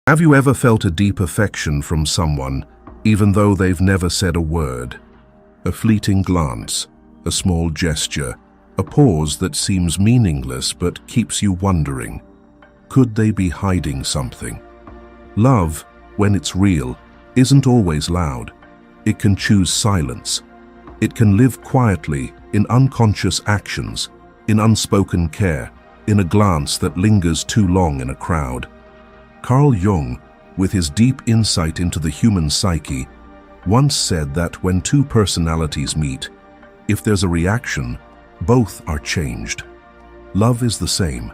Have you ever felt a deep affection from someone, even though they've never said a word? A fleeting glance, a small gesture, a pause that seems meaningless but keeps you wondering. Could they be hiding something? Love, when it's real, isn't always loud. It can choose silence. It can live quietly in unconscious actions, in unspoken care, in a glance that lingers too long in a crowd. Carl Jung, with his deep insight into the human psyche, once said that when two personalities meet, if there's a reaction, both are changed. Love is the same.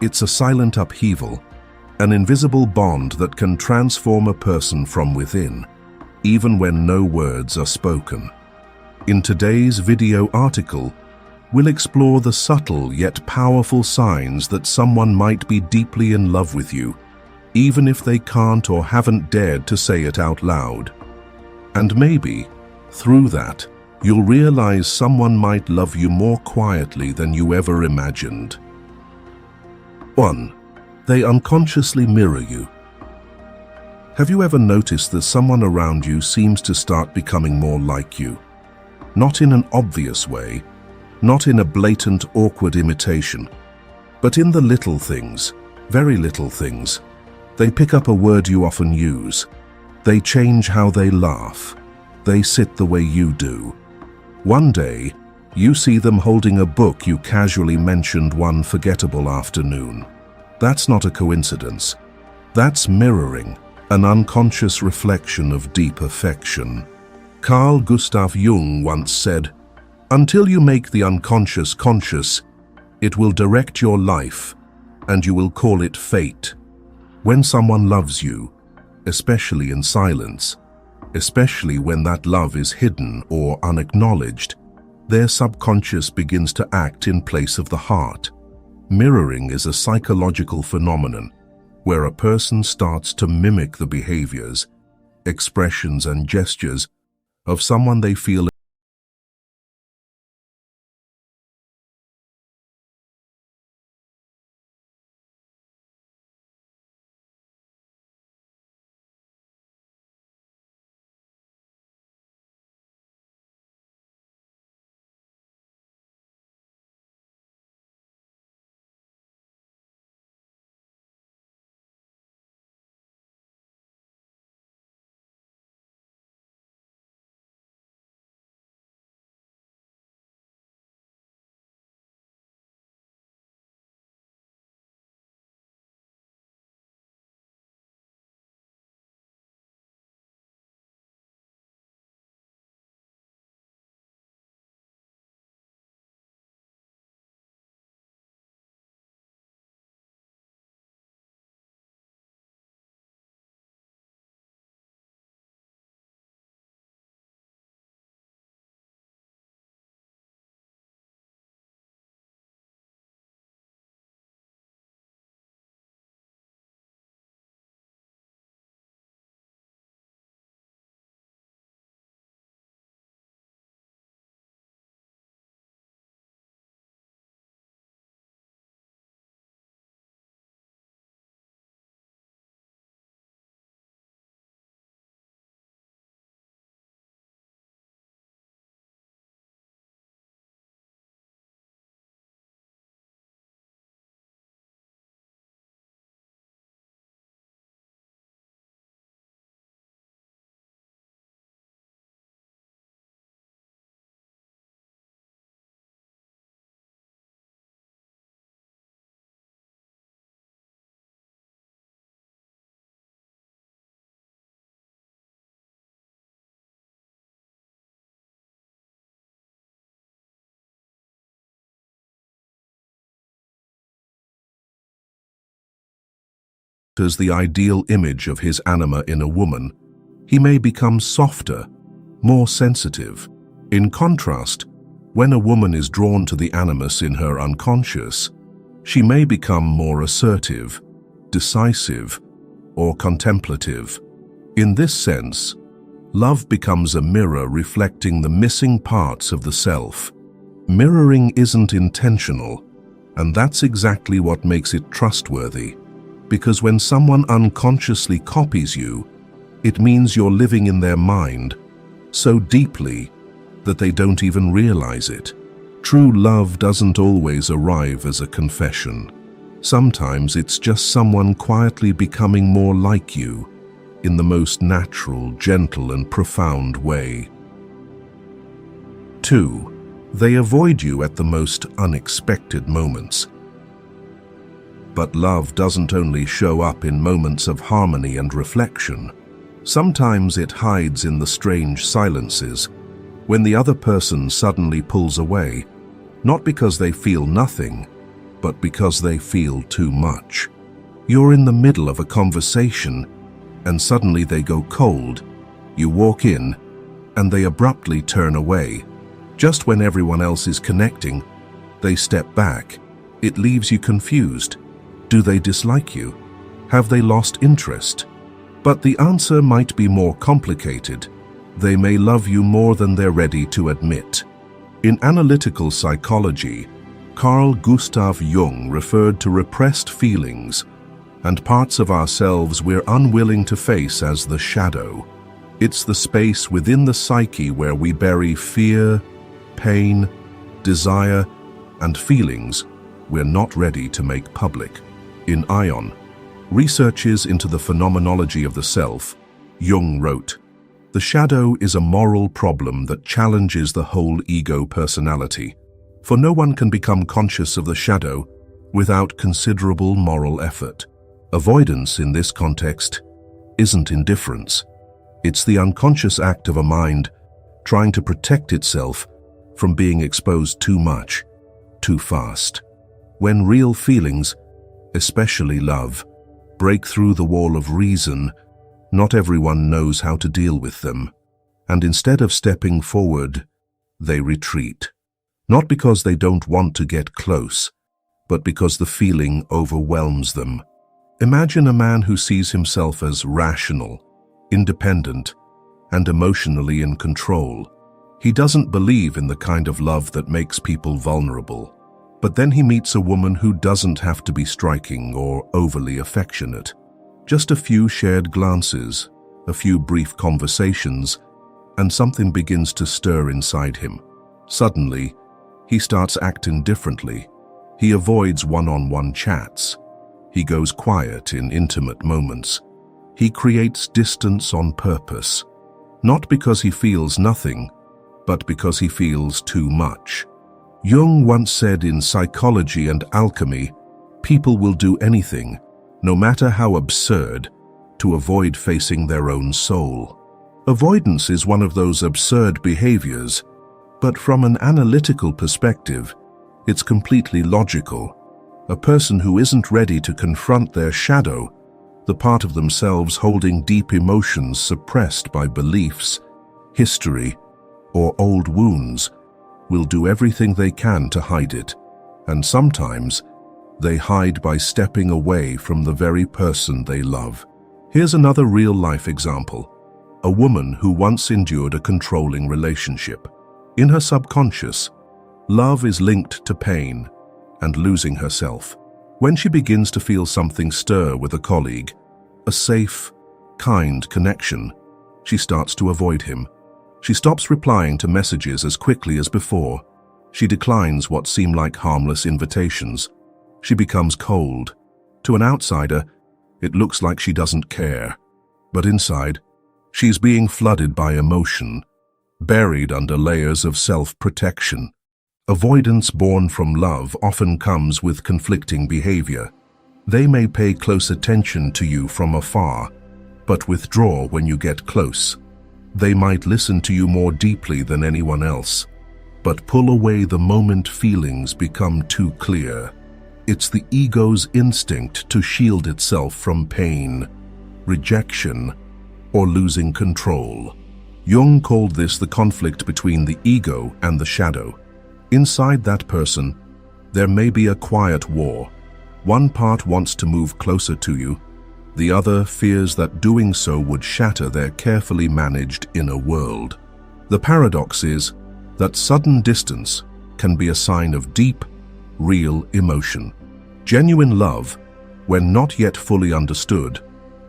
It's a silent upheaval, an invisible bond that can transform a person from within, even when no words are spoken. In today's video article, we'll explore the subtle yet powerful signs that someone might be deeply in love with you, even if they can't or haven't dared to say it out loud. And maybe, through that, you'll realize someone might love you more quietly than you ever imagined. 1. They unconsciously mirror you. Have you ever noticed that someone around you seems to start becoming more like you? Not in an obvious way, not in a blatant, awkward imitation, but in the little things, very little things. They pick up a word you often use. They change how they laugh. They sit the way you do. One day, you see them holding a book you casually mentioned one forgettable afternoon. That's not a coincidence. That's mirroring, an unconscious reflection of deep affection. Carl Gustav Jung once said, "Until you make the unconscious conscious, it will direct your life, and you will call it fate." When someone loves you, especially in silence, especially when that love is hidden or unacknowledged, their subconscious begins to act in place of the heart. Mirroring is a psychological phenomenon where a person starts to mimic the behaviors, expressions, and gestures of someone they feel as the ideal image of his anima in a woman, he may become softer, more sensitive. In contrast, when a woman is drawn to the animus in her unconscious, she may become more assertive, decisive, or contemplative. In this sense, love becomes a mirror reflecting the missing parts of the self. Mirroring isn't intentional, and that's exactly what makes it trustworthy. Because when someone unconsciously copies you, it means you're living in their mind so deeply that they don't even realize it. True love doesn't always arrive as a confession. Sometimes it's just someone quietly becoming more like you in the most natural, gentle, and profound way. 2. They avoid you at the most unexpected moments. But love doesn't only show up in moments of harmony and reflection. Sometimes it hides in the strange silences, when the other person suddenly pulls away, not because they feel nothing, but because they feel too much. You're in the middle of a conversation, and suddenly they go cold. You walk in, and they abruptly turn away. Just when everyone else is connecting, they step back. It leaves you confused. Do they dislike you? Have they lost interest? But the answer might be more complicated. They may love you more than they're ready to admit. In analytical psychology, Carl Gustav Jung referred to repressed feelings and parts of ourselves we're unwilling to face as the shadow. It's the space within the psyche where we bury fear, pain, desire, and feelings we're not ready to make public. In Ion, Researches into the Phenomenology of the Self, Jung wrote, "The shadow is a moral problem that challenges the whole ego personality, for no one can become conscious of the shadow without considerable moral effort. Avoidance in this context isn't indifference. It's the unconscious act of a mind trying to protect itself from being exposed too much, too fast. When real feelings, especially love, break through the wall of reason, not everyone knows how to deal with them, and instead of stepping forward, they retreat. Not because they don't want to get close, but because the feeling overwhelms them. Imagine a man who sees himself as rational, independent, and emotionally in control. He doesn't believe in the kind of love that makes people vulnerable. But then he meets a woman who doesn't have to be striking or overly affectionate. Just a few shared glances, a few brief conversations, and something begins to stir inside him. Suddenly, he starts acting differently. He avoids one-on-one chats. He goes quiet in intimate moments. He creates distance on purpose, not because he feels nothing, but because he feels too much. Jung once said in Psychology and Alchemy, people will do anything, no matter how absurd, to avoid facing their own soul. Avoidance is one of those absurd behaviors, but from an analytical perspective, it's completely logical. A person who isn't ready to confront their shadow, the part of themselves holding deep emotions suppressed by beliefs, history, or old wounds, will do everything they can to hide it, and sometimes they hide by stepping away from the very person they love. Here's another real-life example. A woman who once endured a controlling relationship. In her subconscious, love is linked to pain and losing herself. When she begins to feel something stir with a colleague, a safe, kind connection, she starts to avoid him. She stops replying to messages as quickly as before. She declines what seem like harmless invitations. She becomes cold. To an outsider, it looks like she doesn't care. But inside, she's being flooded by emotion, buried under layers of self-protection. Avoidance born from love often comes with conflicting behavior. They may pay close attention to you from afar, but withdraw when you get close. They might listen to you more deeply than anyone else, but pull away the moment feelings become too clear. It's the ego's instinct to shield itself from pain, rejection, or losing control. Jung called this the conflict between the ego and the shadow. Inside that person, there may be a quiet war. One part wants to move closer to you. The other fears that doing so would shatter their carefully managed inner world. The paradox is that sudden distance can be a sign of deep, real emotion. Genuine love when not yet fully understood,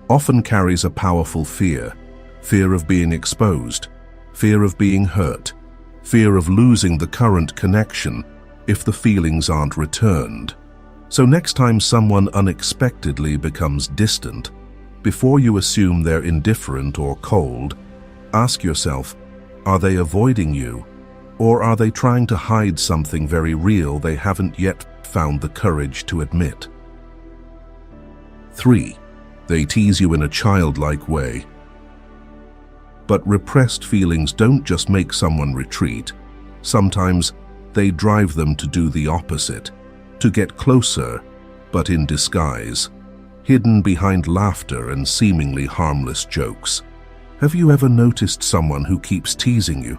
often carries a powerful fear. Fear of being exposed, fear of being hurt, fear of losing the current connection if the feelings aren't returned. So next time someone unexpectedly becomes distant, before you assume they're indifferent or cold, ask yourself, are they avoiding you? Or are they trying to hide something very real they haven't yet found the courage to admit? 3. They tease you in a childlike way. But repressed feelings don't just make someone retreat. Sometimes they drive them to do the opposite, to get closer, but in disguise, hidden behind laughter and seemingly harmless jokes. Have you ever noticed someone who keeps teasing you,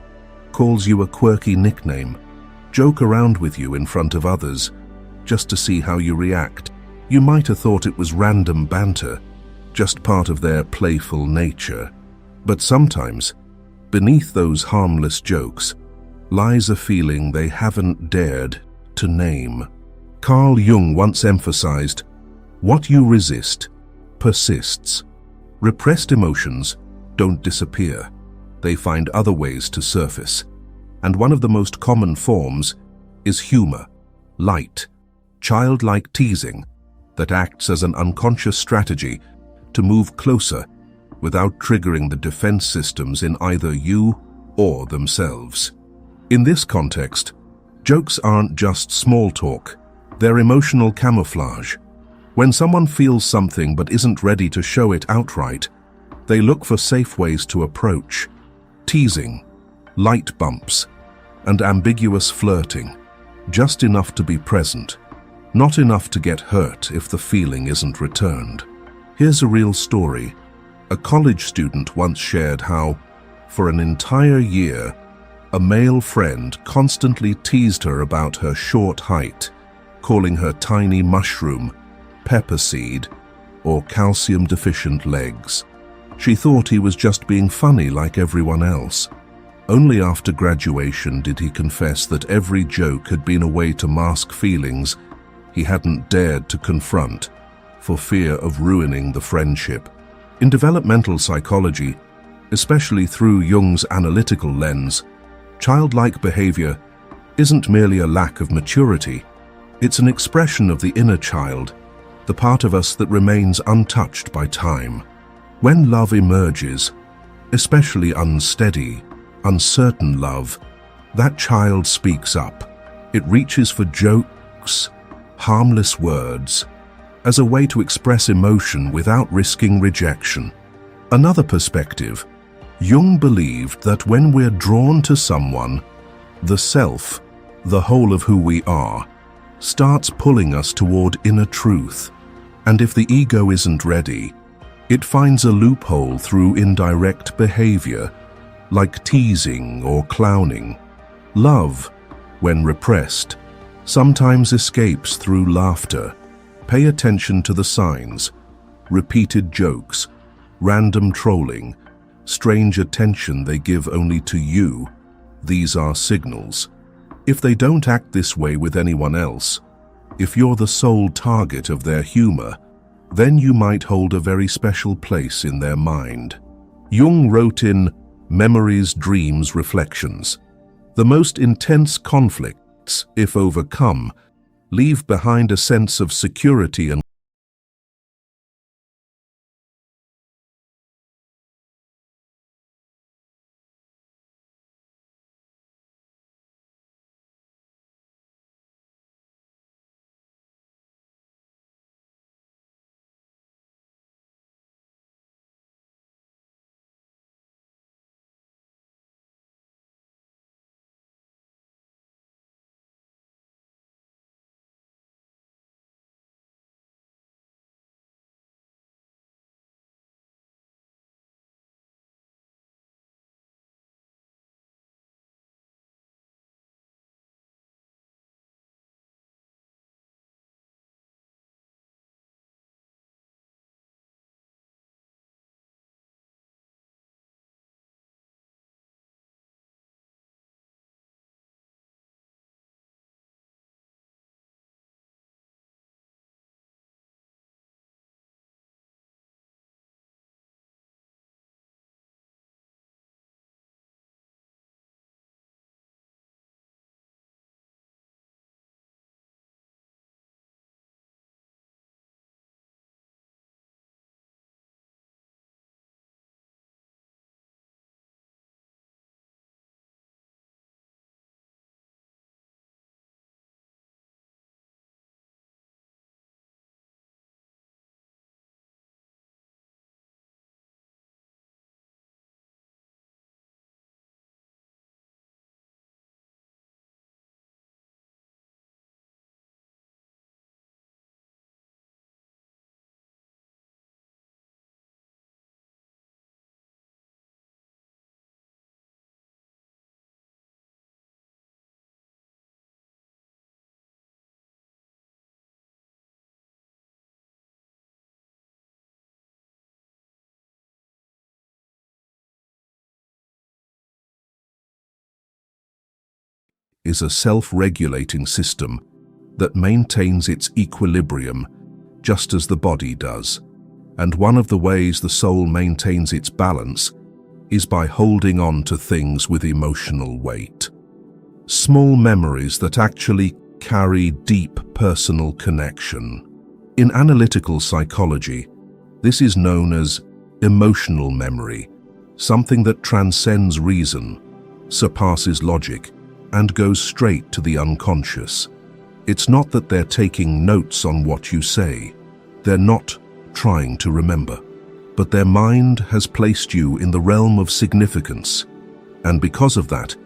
calls you a quirky nickname, joke around with you in front of others, just to see how you react? You might have thought it was random banter, just part of their playful nature. But sometimes, beneath those harmless jokes, lies a feeling they haven't dared to name. Carl Jung once emphasized, what you resist persists. Repressed emotions don't disappear. They find other ways to surface. And one of the most common forms is humor, light, childlike teasing that acts as an unconscious strategy to move closer without triggering the defense systems in either you or themselves. In this context, jokes aren't just small talk, they're emotional camouflage. When someone feels something but isn't ready to show it outright, they look for safe ways to approach. Teasing, light bumps, and ambiguous flirting, just enough to be present, not enough to get hurt if the feeling isn't returned. Here's a real story. A college student once shared how, for an entire year, a male friend constantly teased her about her short height, calling her tiny mushroom, pepper seed, or calcium-deficient legs. She thought he was just being funny like everyone else. Only after graduation did he confess that every joke had been a way to mask feelings he hadn't dared to confront for fear of ruining the friendship. In developmental psychology, especially through Jung's analytical lens, childlike behavior isn't merely a lack of maturity, it's an expression of the inner child, the part of us that remains untouched by time. When love emerges, especially unsteady, uncertain love, that child speaks up. It reaches for jokes, harmless words, as a way to express emotion without risking rejection. Another perspective, Jung believed that when we're drawn to someone, the self, the whole of who we are, starts pulling us toward inner truth. And if the ego isn't ready, it finds a loophole through indirect behavior, like teasing or clowning. Love, when repressed, sometimes escapes through laughter. Pay attention to the signs: repeated jokes, random trolling, strange attention they give only to you. These are signals. If they don't act this way with anyone else, if you're the sole target of their humor, then you might hold a very special place in their mind. Jung wrote in Memories, Dreams, Reflections, the most intense conflicts, if overcome, leave behind a sense of security and is a self-regulating system that maintains its equilibrium just as the body does. And one of the ways the soul maintains its balance is by holding on to things with emotional weight. Small memories that actually carry deep personal connection. In analytical psychology, this is known as emotional memory, something that transcends reason, surpasses logic, and goes straight to the unconscious. It's not that they're taking notes on what you say. They're not trying to remember. But their mind has placed you in the realm of significance. And because of that,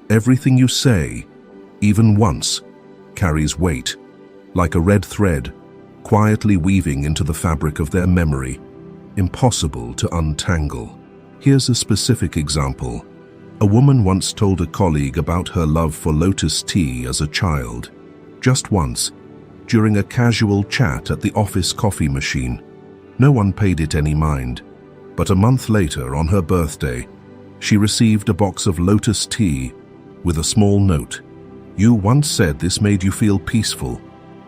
everything you say, even once, carries weight, like a red thread, quietly weaving into the fabric of their memory, impossible to untangle. Here's a specific example. A woman once told a colleague about her love for lotus tea as a child. Just once, during a casual chat at the office coffee machine. No one paid it any mind, but a month later, on her birthday, she received a box of lotus tea with a small note. "You once said this made you feel peaceful.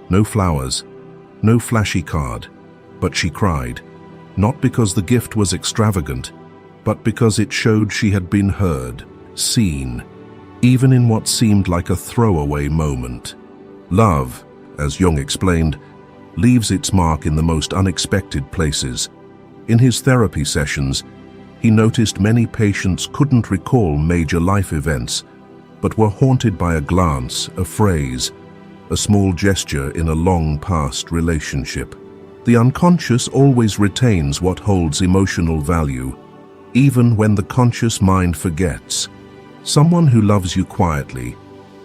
No flowers, no flashy card." But she cried, not because the gift was extravagant, but because it showed she had been heard, seen, even in what seemed like a throwaway moment. Love, as Jung explained, leaves its mark in the most unexpected places. In his therapy sessions, he noticed many patients couldn't recall major life events, but were haunted by a glance, a phrase, a small gesture in a long-past relationship. The unconscious always retains what holds emotional value, even when the conscious mind forgets. Someone who loves you quietly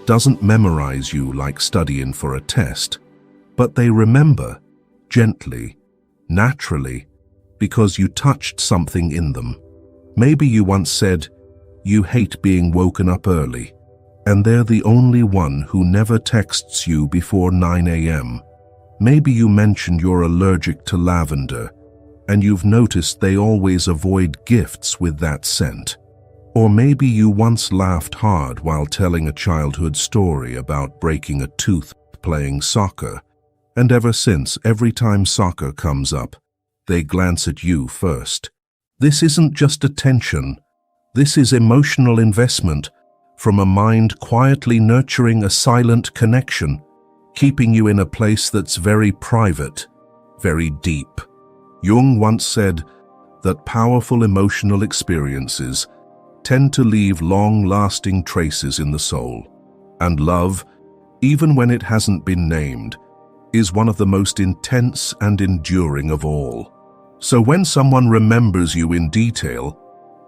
doesn't memorize you like studying for a test, but they remember, gently, naturally, because you touched something in them. Maybe you once said, "You hate being woken up early," and they're the only one who never texts you before 9 a.m. Maybe you mentioned you're allergic to lavender, and you've noticed they always avoid gifts with that scent. Or maybe you once laughed hard while telling a childhood story about breaking a tooth playing soccer, and ever since, every time soccer comes up, they glance at you first. This isn't just attention. This is emotional investment from a mind quietly nurturing a silent connection, keeping you in a place that's very private, very deep. Jung once said that powerful emotional experiences tend to leave long-lasting traces in the soul, and love, even when it hasn't been named, is one of the most intense and enduring of all. So when someone remembers you in detail,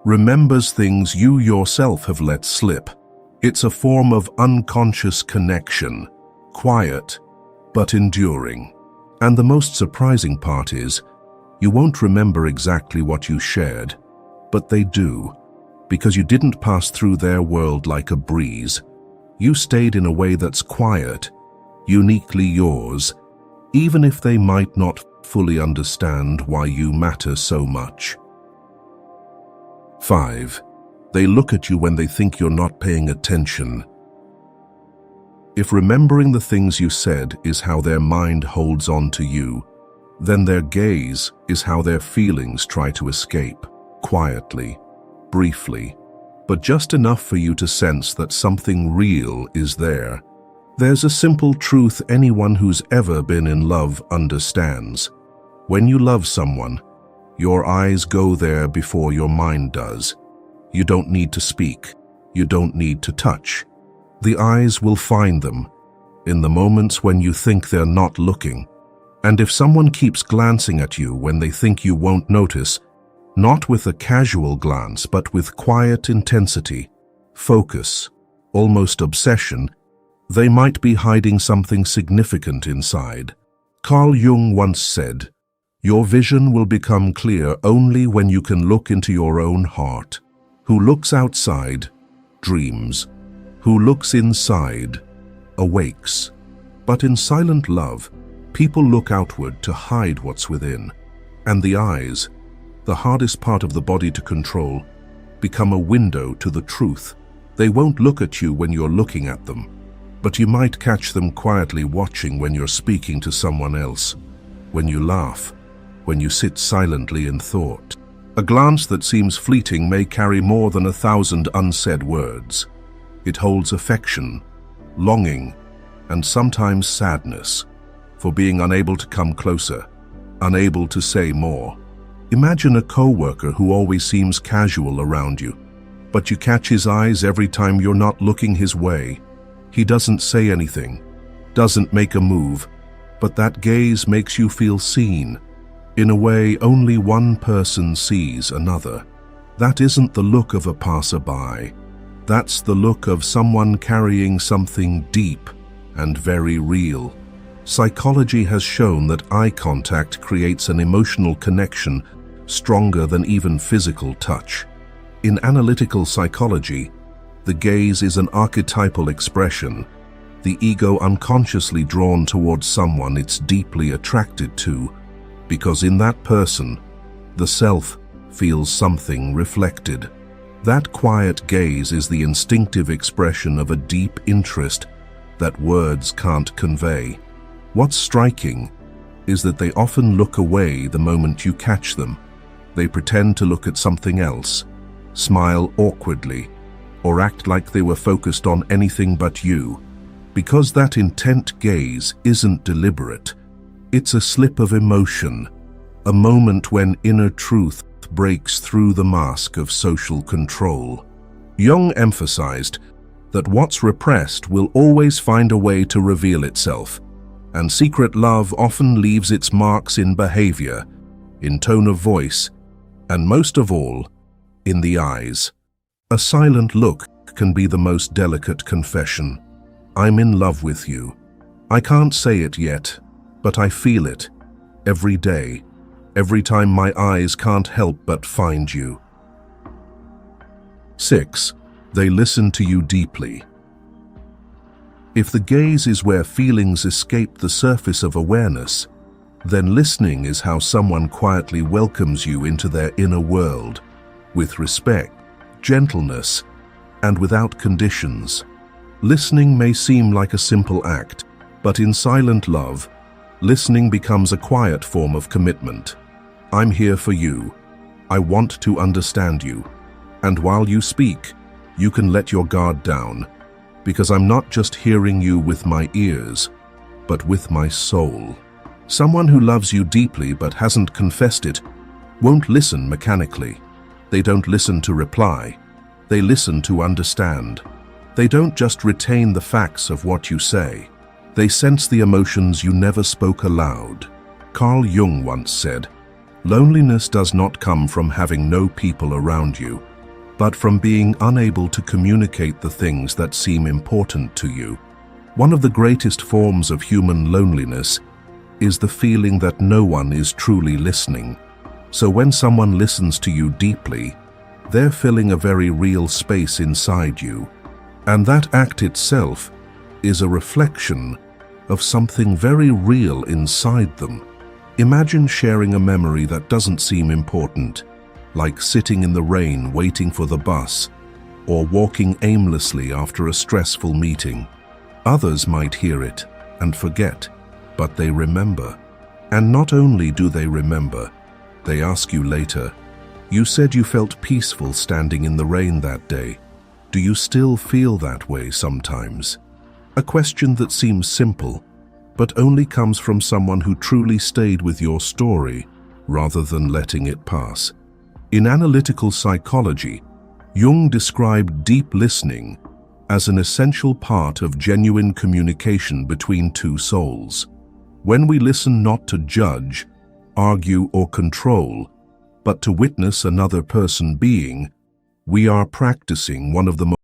remembers things you yourself have let slip, it's a form of unconscious connection, quiet but enduring. And the most surprising part is, you won't remember exactly what you shared, but they do, because you didn't pass through their world like a breeze. You stayed in a way that's quiet, uniquely yours, even if they might not fully understand why you matter so much. 5. They look at you when they think you're not paying attention. If remembering the things you said is how their mind holds on to you, then their gaze is how their feelings try to escape, quietly, briefly, but just enough for you to sense that something real is there. There's a simple truth anyone who's ever been in love understands. When you love someone, your eyes go there before your mind does. You don't need to speak. You don't need to touch. The eyes will find them in the moments when you think they're not looking. And if someone keeps glancing at you when they think you won't notice, not with a casual glance, but with quiet intensity, focus, almost obsession, they might be hiding something significant inside. Carl Jung once said, "Your vision will become clear only when you can look into your own heart. Who looks outside, dreams. Who looks inside, awakes." But in silent love, people look outward to hide what's within, and the eyes, the hardest part of the body to control, become a window to the truth. They won't look at you when you're looking at them, but you might catch them quietly watching when you're speaking to someone else, when you laugh, when you sit silently in thought. A glance that seems fleeting may carry more than 1,000 unsaid words. It holds affection, longing, and sometimes sadness for being unable to come closer, unable to say more. Imagine a co-worker who always seems casual around you, but you catch his eyes every time you're not looking his way. He doesn't say anything, doesn't make a move, but that gaze makes you feel seen, in a way only one person sees another. That isn't the look of a passerby. That's the look of someone carrying something deep and very real. Psychology has shown that eye contact creates an emotional connection stronger than even physical touch. In analytical psychology, the gaze is an archetypal expression, the ego unconsciously drawn towards someone it's deeply attracted to, because in that person, the self feels something reflected. That quiet gaze is the instinctive expression of a deep interest that words can't convey. What's striking is that they often look away the moment you catch them. They pretend to look at something else, smile awkwardly, or act like they were focused on anything but you. Because that intent gaze isn't deliberate, it's a slip of emotion, a moment when inner truth breaks through the mask of social control. Jung emphasized that what's repressed will always find a way to reveal itself, and secret love often leaves its marks in behavior, in tone of voice, and most of all, in the eyes. A silent look can be the most delicate confession. I'm in love with you. I can't say it yet, but I feel it every day, every time my eyes can't help but find you. 6. They listen to you deeply. If the gaze is where feelings escape the surface of awareness, then listening is how someone quietly welcomes you into their inner world, with respect, gentleness, and without conditions. Listening may seem like a simple act, but in silent love, listening becomes a quiet form of commitment. I'm here for you. I want to understand you. And while you speak, you can let your guard down, because I'm not just hearing you with my ears, but with my soul. Someone who loves you deeply but hasn't confessed it won't listen mechanically. They don't listen to reply. They listen to understand. They don't just retain the facts of what you say. They sense the emotions you never spoke aloud. Carl Jung once said, "Loneliness does not come from having no people around you, but from being unable to communicate the things that seem important to you." One of the greatest forms of human loneliness is the feeling that no one is truly listening. So when someone listens to you deeply, they're filling a very real space inside you. And that act itself is a reflection of something very real inside them. Imagine sharing a memory that doesn't seem important, like sitting in the rain waiting for the bus, or walking aimlessly after a stressful meeting. Others might hear it and forget, but they remember. And not only do they remember, they ask you later, "You said you felt peaceful standing in the rain that day. Do you still feel that way sometimes?" A question that seems simple, but only comes from someone who truly stayed with your story rather than letting it pass. In analytical psychology, Jung described deep listening as an essential part of genuine communication between two souls. When we listen not to judge, argue, or control, but to witness another person being, we are practicing one of the most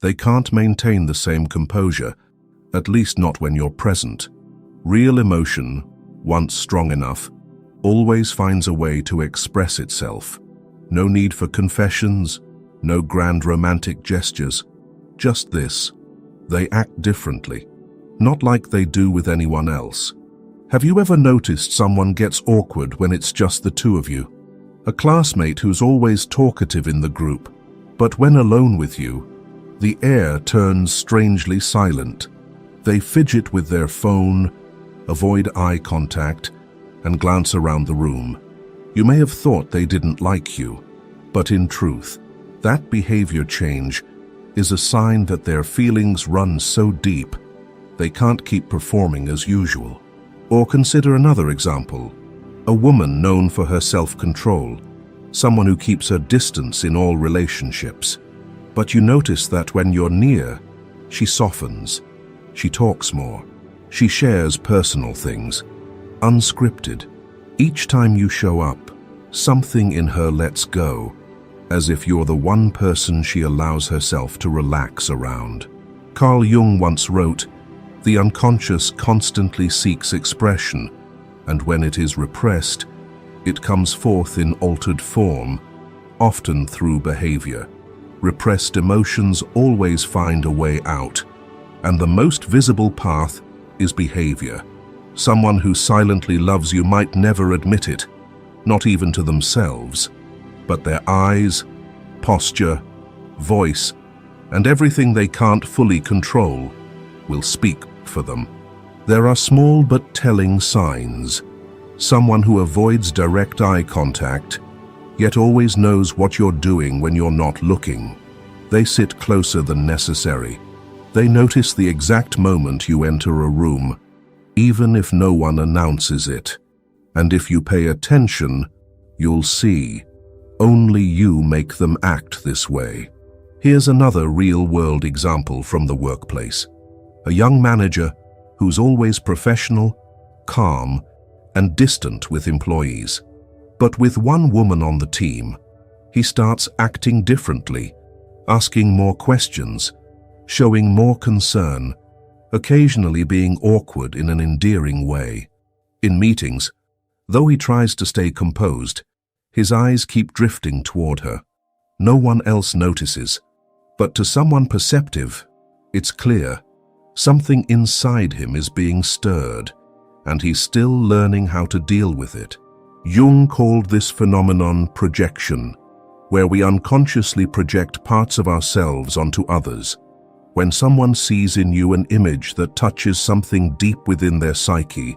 They can't maintain the same composure, at least not when you're present. Real emotion, once strong enough, always finds a way to express itself. No need for confessions, no grand romantic gestures. Just this: they act differently, not like they do with anyone else. Have you ever noticed someone gets awkward when it's just the two of you? A classmate who's always talkative in the group, but when alone with you, the air turns strangely silent. They fidget with their phone, avoid eye contact, and glance around the room. You may have thought they didn't like you, but in truth, that behavior change is a sign that their feelings run so deep they can't keep performing as usual. Or consider another example: a woman known for her self-control, someone who keeps her distance in all relationships. But you notice that when you're near, she softens, she talks more, she shares personal things, unscripted. Each time you show up, something in her lets go, as if you're the one person she allows herself to relax around. Carl Jung once wrote, "The unconscious constantly seeks expression, and when it is repressed, it comes forth in altered form, often through behavior. Repressed emotions always find a way out, and the most visible path is behavior. Someone who silently loves you might never admit it, not even to themselves, but their eyes, posture, voice, and everything they can't fully control will speak for them." There are small but telling signs. Someone who avoids direct eye contact, yet always knows what you're doing when you're not looking. They sit closer than necessary. They notice the exact moment you enter a room, even if no one announces it. And if you pay attention, you'll see only you make them act this way. Here's another real-world example from the workplace. A young manager who's always professional, calm, and distant with employees. But with one woman on the team, he starts acting differently, asking more questions, showing more concern, occasionally being awkward in an endearing way. In meetings, though he tries to stay composed, his eyes keep drifting toward her. No one else notices, but to someone perceptive, it's clear. Something inside him is being stirred, and he's still learning how to deal with it. Jung called this phenomenon projection, where we unconsciously project parts of ourselves onto others. When someone sees in you an image that touches something deep within their psyche,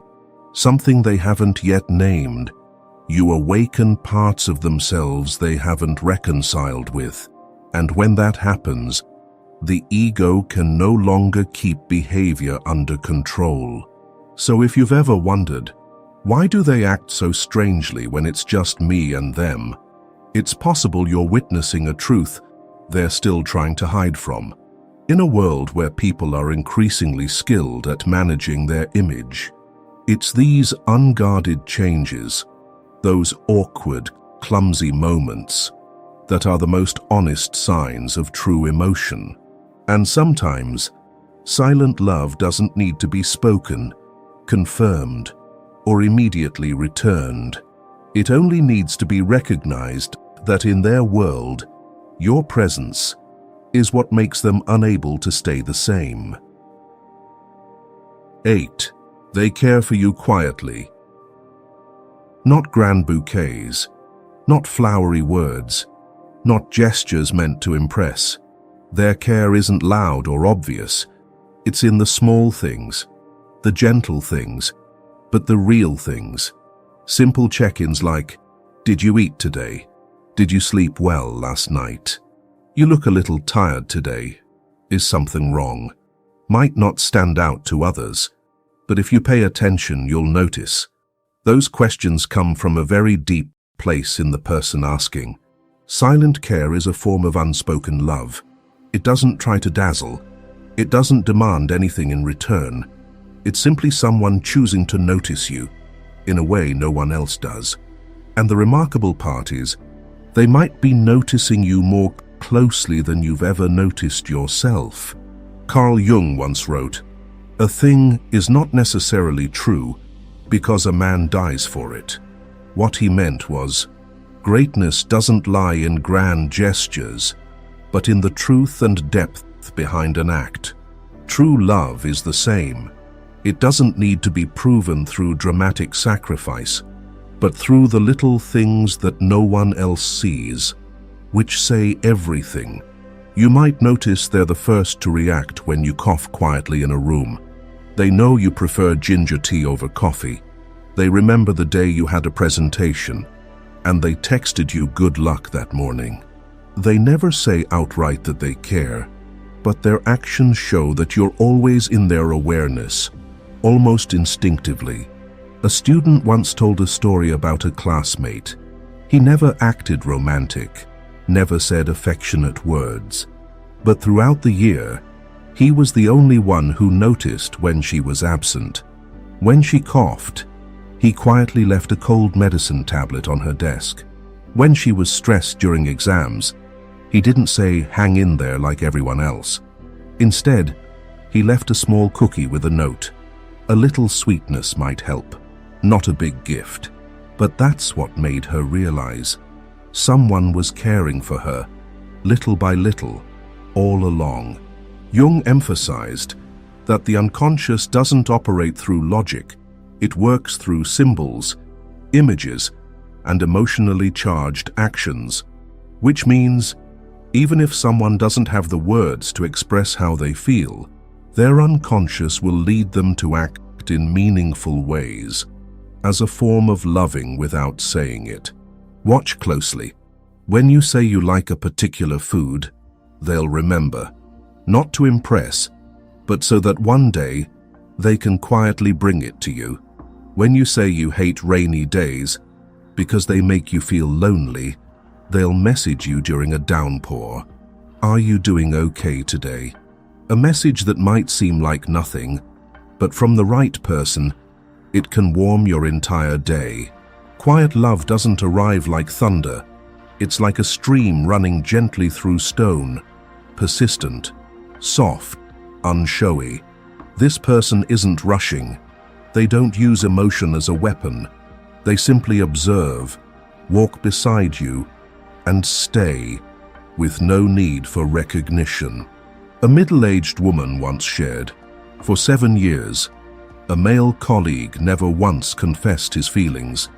something they haven't yet named, you awaken parts of themselves they haven't reconciled with. And when that happens, the ego can no longer keep behavior under control. So if you've ever wondered, why do they act so strangely when it's just me and them? It's possible you're witnessing a truth they're still trying to hide from. In a world where people are increasingly skilled at managing their image, it's these unguarded changes, those awkward, clumsy moments, that are the most honest signs of true emotion. And sometimes, silent love doesn't need to be spoken, confirmed, or immediately returned. It only needs to be recognized that in their world, your presence is what makes them unable to stay the same. 8. They care for you quietly. Not grand bouquets, not flowery words, not gestures meant to impress. Their care isn't loud or obvious. It's in the small things, the gentle things, but the real things. Simple check-ins like, "Did you eat today? Did you sleep well last night? You look a little tired today. Is something wrong?" Might not stand out to others, but if you pay attention, you'll notice. Those questions come from a very deep place in the person asking. Silent care is a form of unspoken love. It doesn't try to dazzle. It doesn't demand anything in return. It's simply someone choosing to notice you in a way no one else does. And the remarkable part is, they might be noticing you more closely than you've ever noticed yourself. Carl Jung once wrote, "A thing is not necessarily true because a man dies for it." What he meant was, greatness doesn't lie in grand gestures, but in the truth and depth behind an act. True love is the same. It doesn't need to be proven through dramatic sacrifice, but through the little things that no one else sees, which say everything. You might notice they're the first to react when you cough quietly in a room. They know you prefer ginger tea over coffee. They remember the day you had a presentation, and they texted you good luck that morning. They never say outright that they care, but their actions show that you're always in their awareness, almost instinctively. A student once told a story about a classmate. He never acted romantic, never said affectionate words, but throughout the year, he was the only one who noticed when she was absent. When she coughed, he quietly left a cold medicine tablet on her desk. When she was stressed during exams, he didn't say, "Hang in there," like everyone else. Instead, he left a small cookie with a note. A little sweetness might help, not a big gift. But that's what made her realize someone was caring for her, little by little, all along. Jung emphasized that the unconscious doesn't operate through logic. It works through symbols, images, and emotionally charged actions, which means even if someone doesn't have the words to express how they feel, their unconscious will lead them to act in meaningful ways, as a form of loving without saying it. Watch closely. When you say you like a particular food, they'll remember, not to impress, but so that one day they can quietly bring it to you. When you say you hate rainy days because they make you feel lonely, they'll message you during a downpour. "Are you doing okay today?" A message that might seem like nothing, but from the right person, it can warm your entire day. Quiet love doesn't arrive like thunder. It's like a stream running gently through stone, persistent, soft, unshowy. This person isn't rushing. They don't use emotion as a weapon. They simply observe, walk beside you, and stay, with no need for recognition. A middle-aged woman once shared, "For 7 years, a male colleague never once confessed his feelings,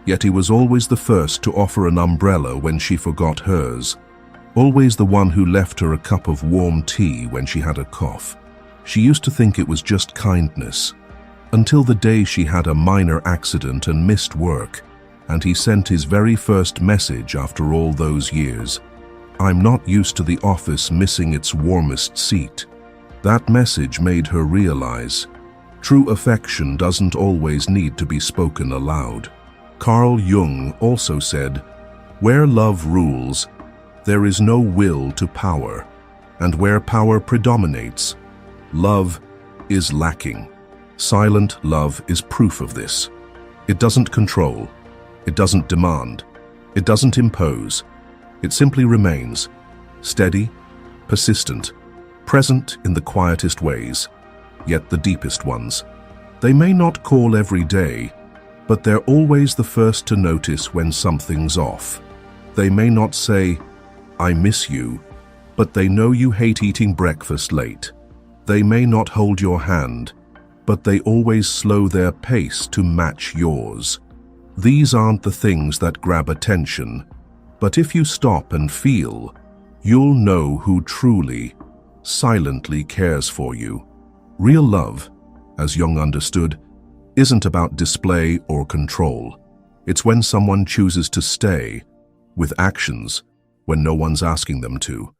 yet he was always the first to offer an umbrella when she forgot hers, always the one who left her a cup of warm tea when she had a cough. She used to think it was just kindness, until the day she had a minor accident and missed work, and he sent his very first message after all those years. 'I'm not used to the office missing its warmest seat.' That message made her realize true affection doesn't always need to be spoken aloud." Carl Jung also said, "Where love rules, there is no will to power, and where power predominates, love is lacking." Silent love is proof of this. It doesn't control, it doesn't demand, it doesn't impose. It simply remains, steady, persistent, present in the quietest ways, yet the deepest ones. They may not call every day, but they're always the first to notice when something's off. They may not say, "I miss you," but they know you hate eating breakfast late. They may not hold your hand, but they always slow their pace to match yours. These aren't the things that grab attention, but if you stop and feel, you'll know who truly, silently cares for you. Real love, as Jung understood, isn't about display or control. It's when someone chooses to stay, with actions, when no one's asking them to.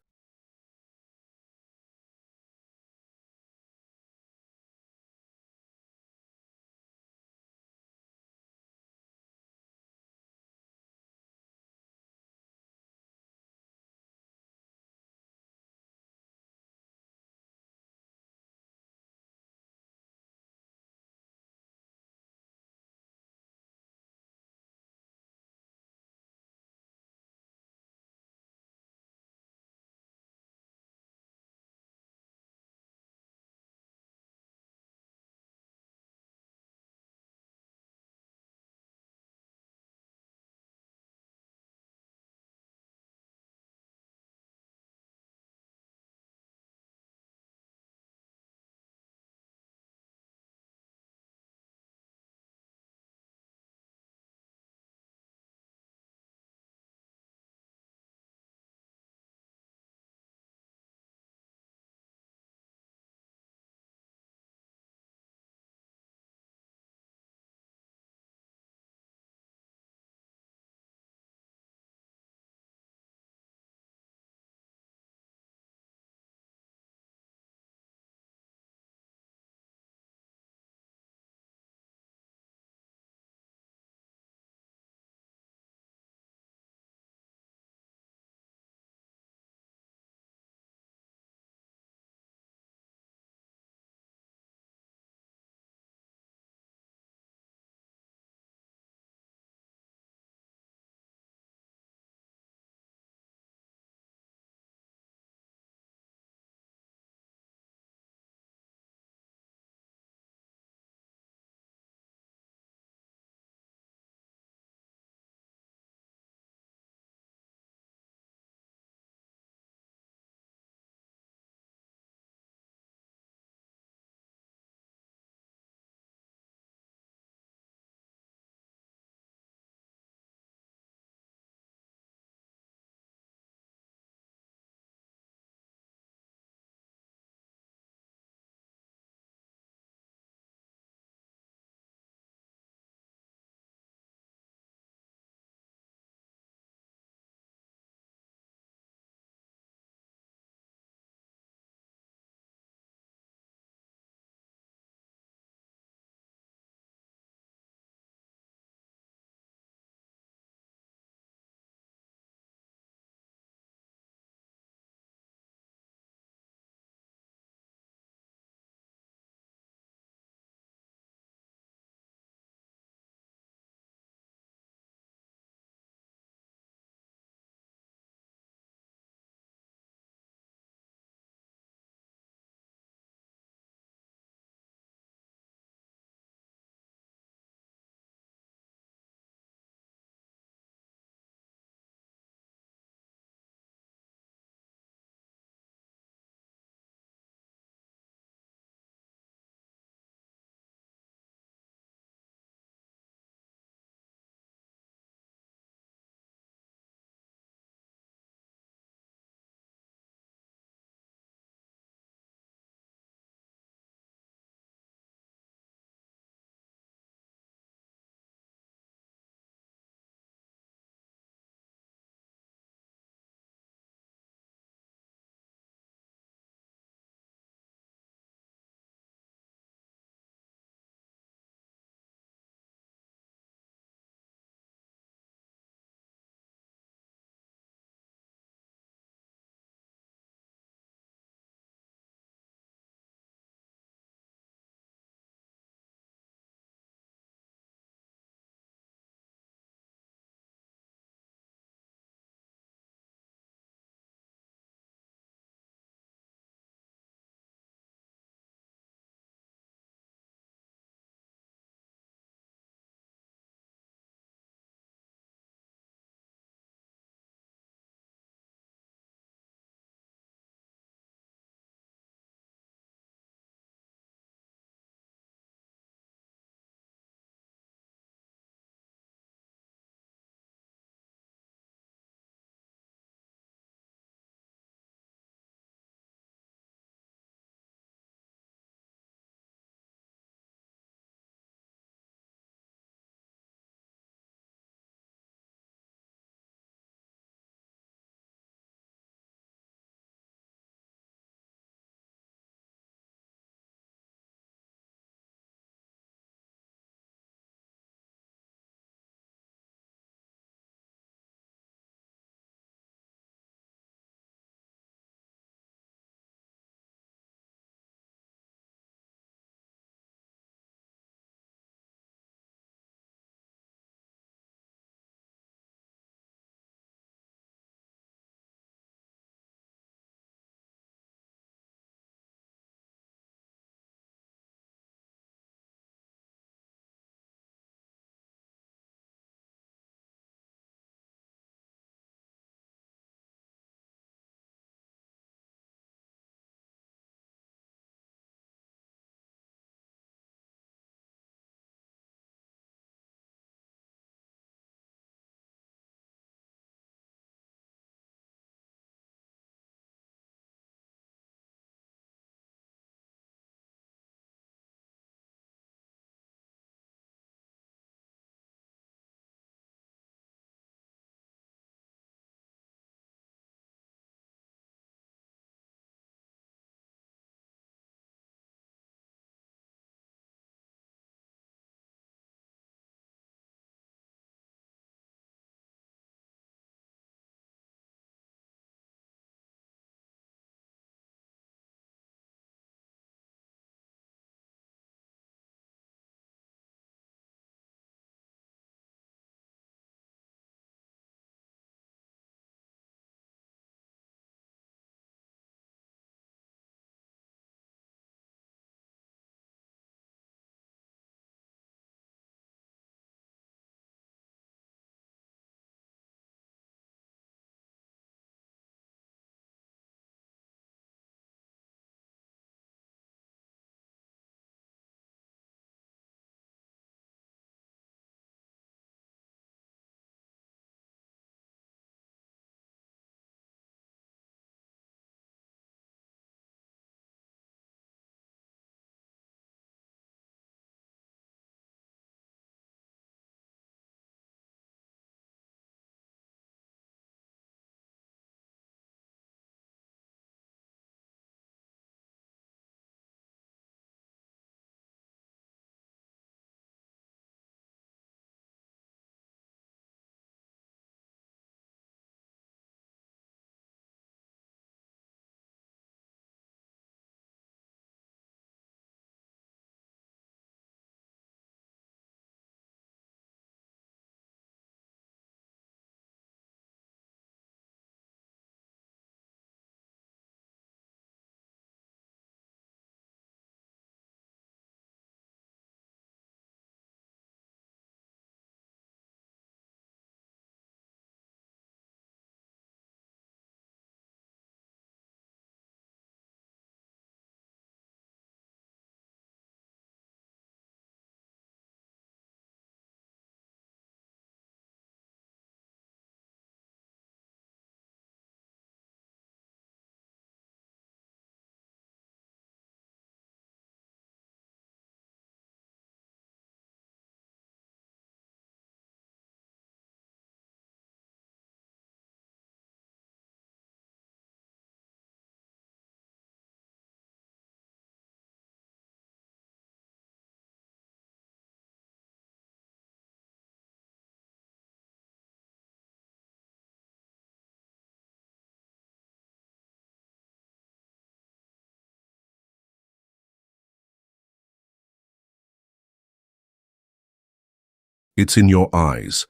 It's in your eyes,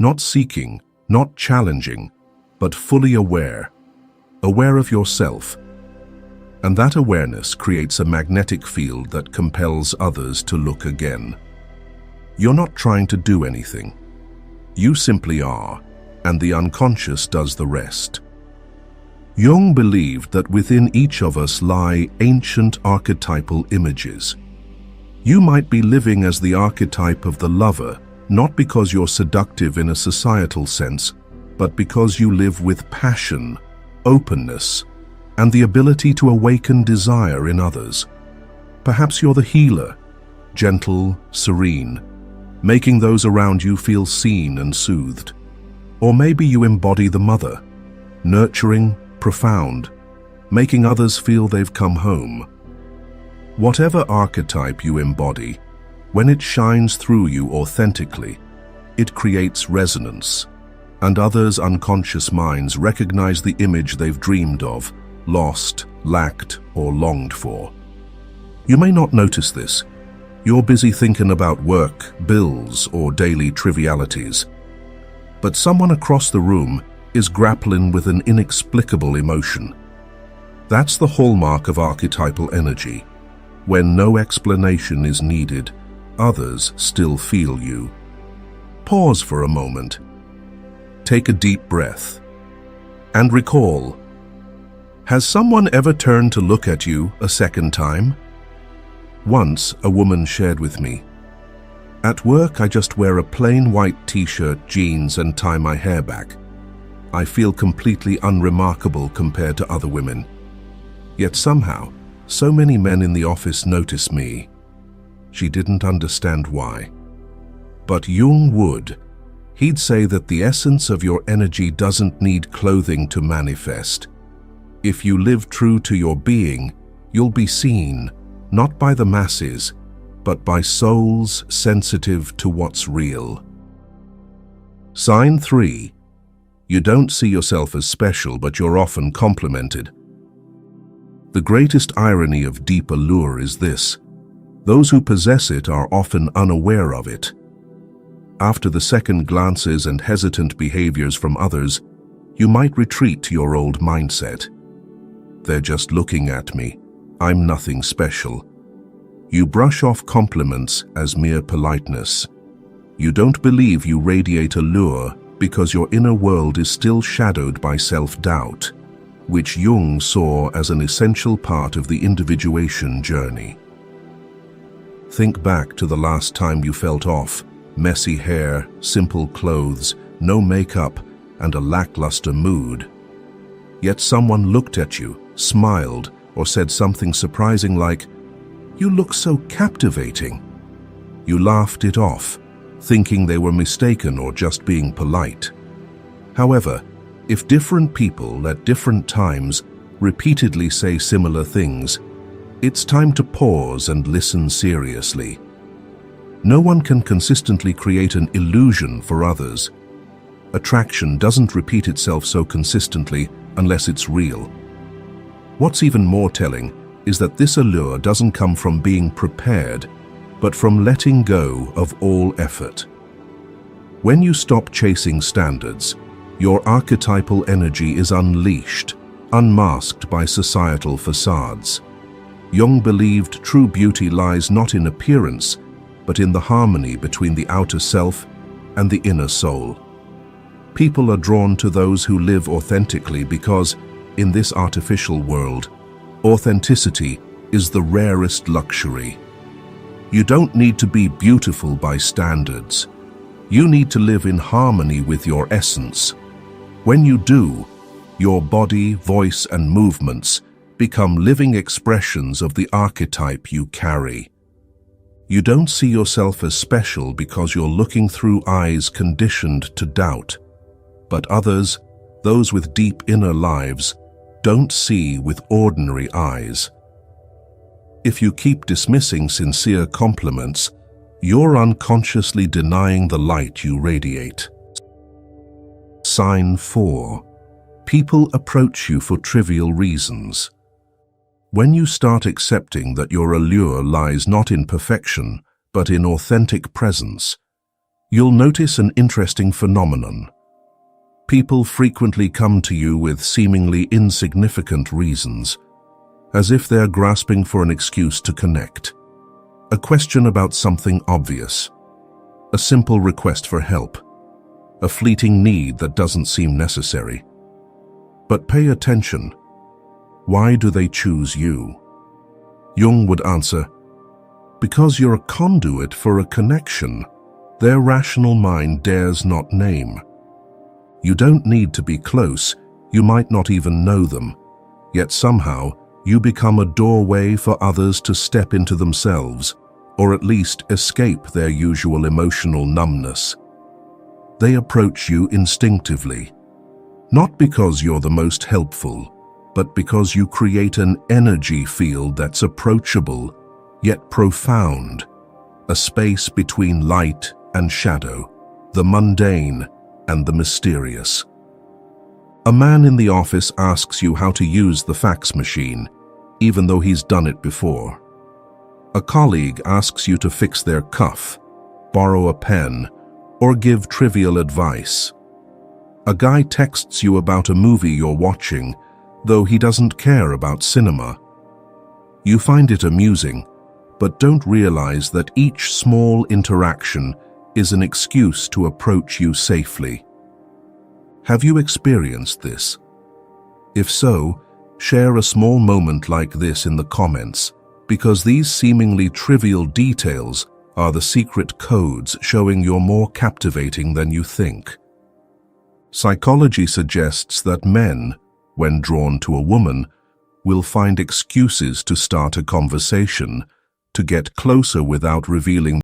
not seeking, not challenging, but fully aware of yourself. And that awareness creates a magnetic field that compels others to look again. You're not trying to do anything. You simply are, and the unconscious does the rest. Jung believed that within each of us lie ancient archetypal images. You might be living as the archetype of the lover, not because you're seductive in a societal sense, but because you live with passion, openness, and the ability to awaken desire in others. Perhaps you're the healer, gentle, serene, making those around you feel seen and soothed. Or maybe you embody the mother, nurturing, profound, making others feel they've come home. Whatever archetype you embody, when it shines through you authentically, it creates resonance, and others' unconscious minds recognize the image they've dreamed of, lost, lacked, or longed for. You may not notice this. You're busy thinking about work, bills, or daily trivialities. But someone across the room is grappling with an inexplicable emotion. That's the hallmark of archetypal energy. When no explanation is needed, others still feel you. Pause for a moment. Take a deep breath. And recall, has someone ever turned to look at you a second time? Once, a woman shared with me, "At work, I just wear a plain white t-shirt, jeans, and tie my hair back. I feel completely unremarkable compared to other women. Yet somehow, so many men in the office notice me." She didn't understand why. But Jung would. He'd say that the essence of your energy doesn't need clothing to manifest. If you live true to your being, you'll be seen, not by the masses, but by souls sensitive to what's real. Sign 3. You don't see yourself as special, but you're often complimented. The greatest irony of deep allure is this: those who possess it are often unaware of it. After the second glances and hesitant behaviors from others, you might retreat to your old mindset. "They're just looking at me. I'm nothing special." You brush off compliments as mere politeness. You don't believe you radiate allure because your inner world is still shadowed by self-doubt, which Jung saw as an essential part of the individuation journey. Think back to the last time you felt off: messy hair, simple clothes, no makeup, and a lackluster mood. Yet someone looked at you, smiled, or said something surprising like, "You look so captivating." You laughed it off, thinking they were mistaken or just being polite. However, if different people at different times repeatedly say similar things, it's time to pause and listen seriously. No one can consistently create an illusion for others. Attraction doesn't repeat itself so consistently unless it's real. What's even more telling is that this allure doesn't come from being prepared, but from letting go of all effort. When you stop chasing standards, your archetypal energy is unleashed, unmasked by societal facades. Jung believed true beauty lies not in appearance, but in the harmony between the outer self and the inner soul. People are drawn to those who live authentically because, in this artificial world, authenticity is the rarest luxury. You don't need to be beautiful by standards. You need to live in harmony with your essence. When you do, your body, voice, and movements become living expressions of the archetype you carry. You don't see yourself as special because you're looking through eyes conditioned to doubt. But others, those with deep inner lives, don't see with ordinary eyes. If you keep dismissing sincere compliments, you're unconsciously denying the light you radiate. Sign 4. People approach you for trivial reasons. When you start accepting that your allure lies not in perfection, but in authentic presence, You'll notice an interesting phenomenon. People frequently come to you with seemingly insignificant reasons, as if they're grasping for an excuse to connect. A question about something obvious, a simple request for help, a fleeting need that doesn't seem necessary. But pay attention. Why do they choose you? Jung would answer, because you're a conduit for a connection their rational mind dares not name. You don't need to be close, you might not even know them, yet somehow you become a doorway for others to step into themselves, or at least escape their usual emotional numbness. They approach you instinctively, not because you're the most helpful, but because you create an energy field that's approachable, yet profound, a space between light and shadow, the mundane and the mysterious. A man in the office asks you how to use the fax machine, even though he's done it before. A colleague asks you to fix their cuff, borrow a pen, or give trivial advice. A guy texts you about a movie you're watching, though he doesn't care about cinema. You find it amusing, but don't realize that each small interaction is an excuse to approach you safely. Have you experienced this? If so, share a small moment like this in the comments, because these seemingly trivial details are the secret codes showing you're more captivating than you think. Psychology suggests that men, when drawn to a woman, will find excuses to start a conversation, to get closer without revealing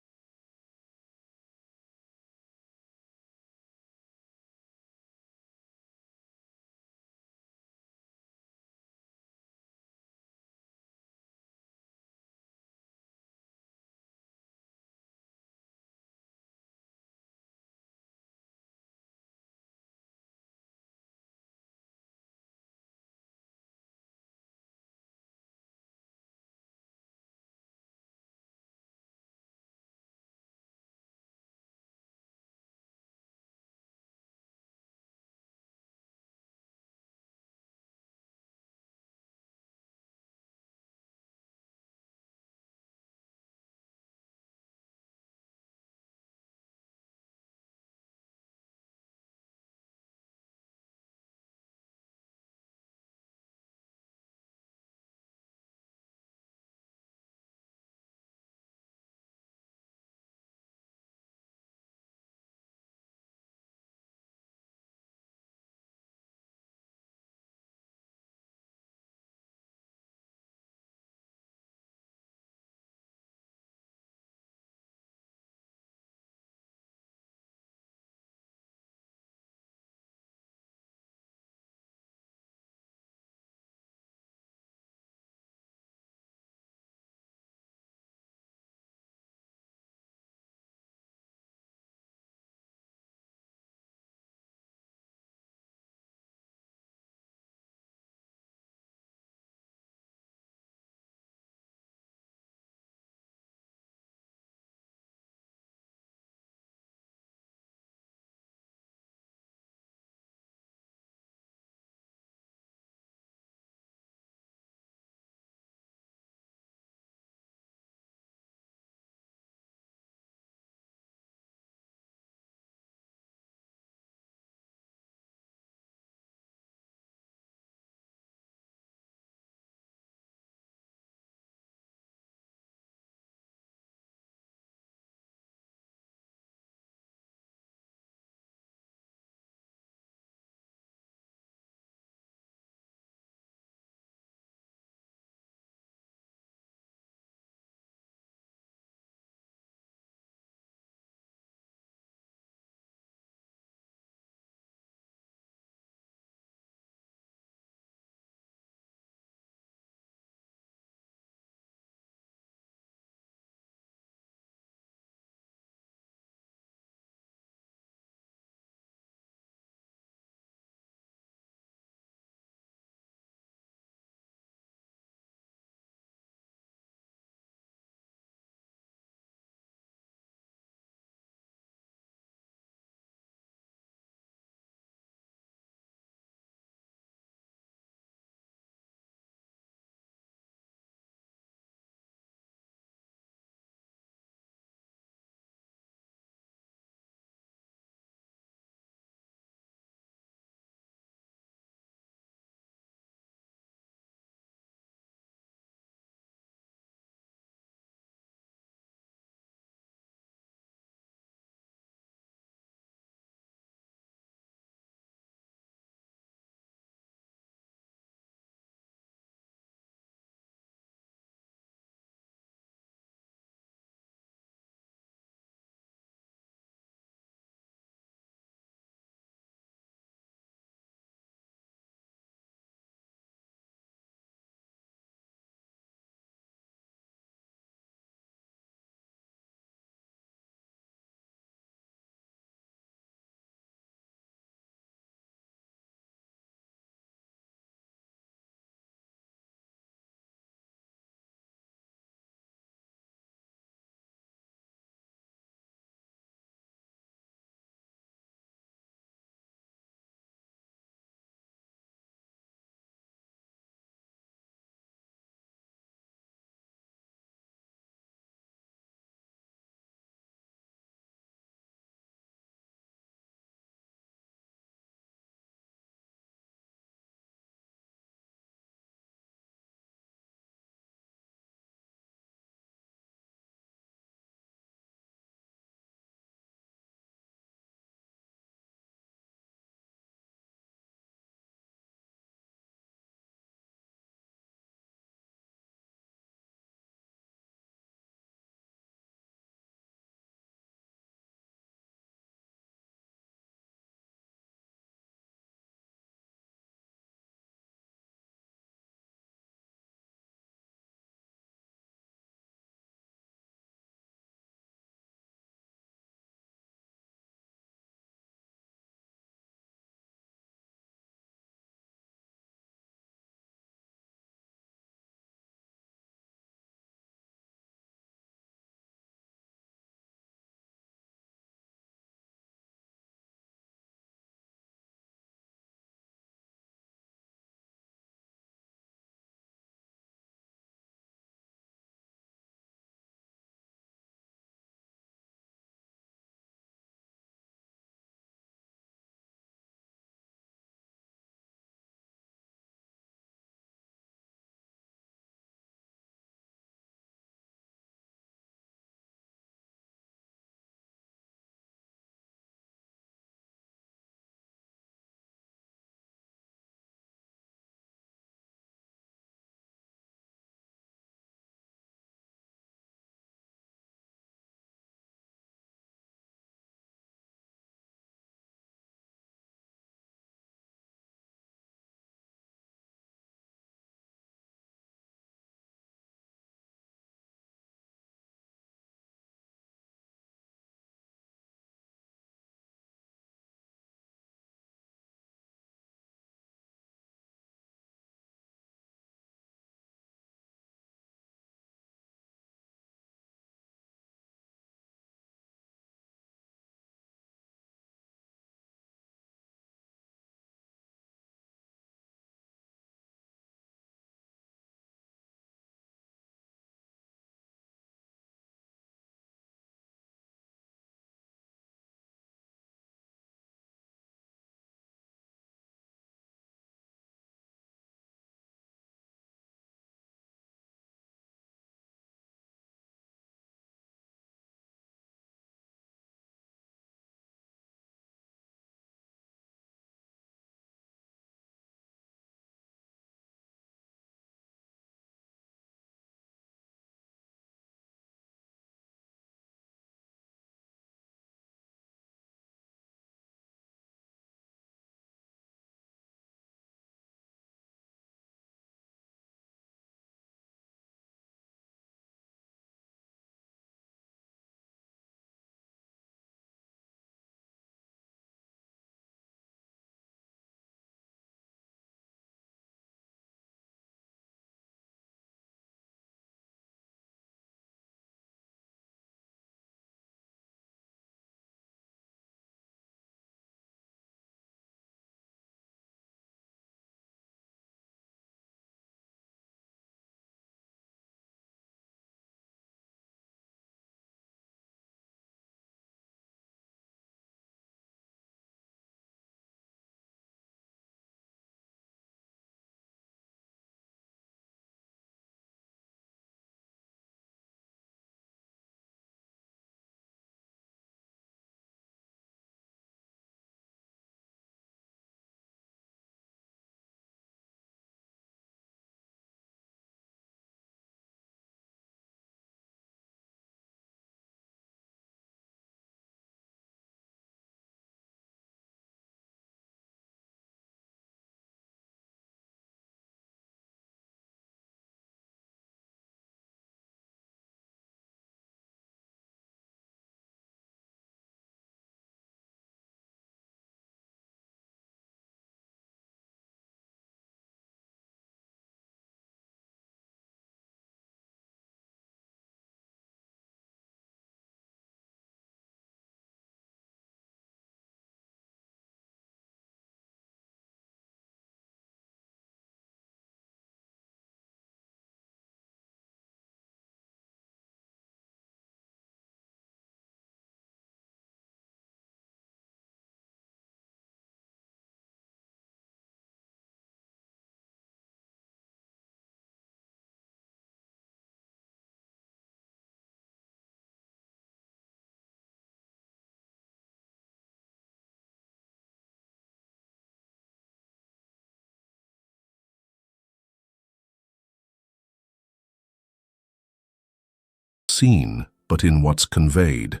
seen, but in what's conveyed.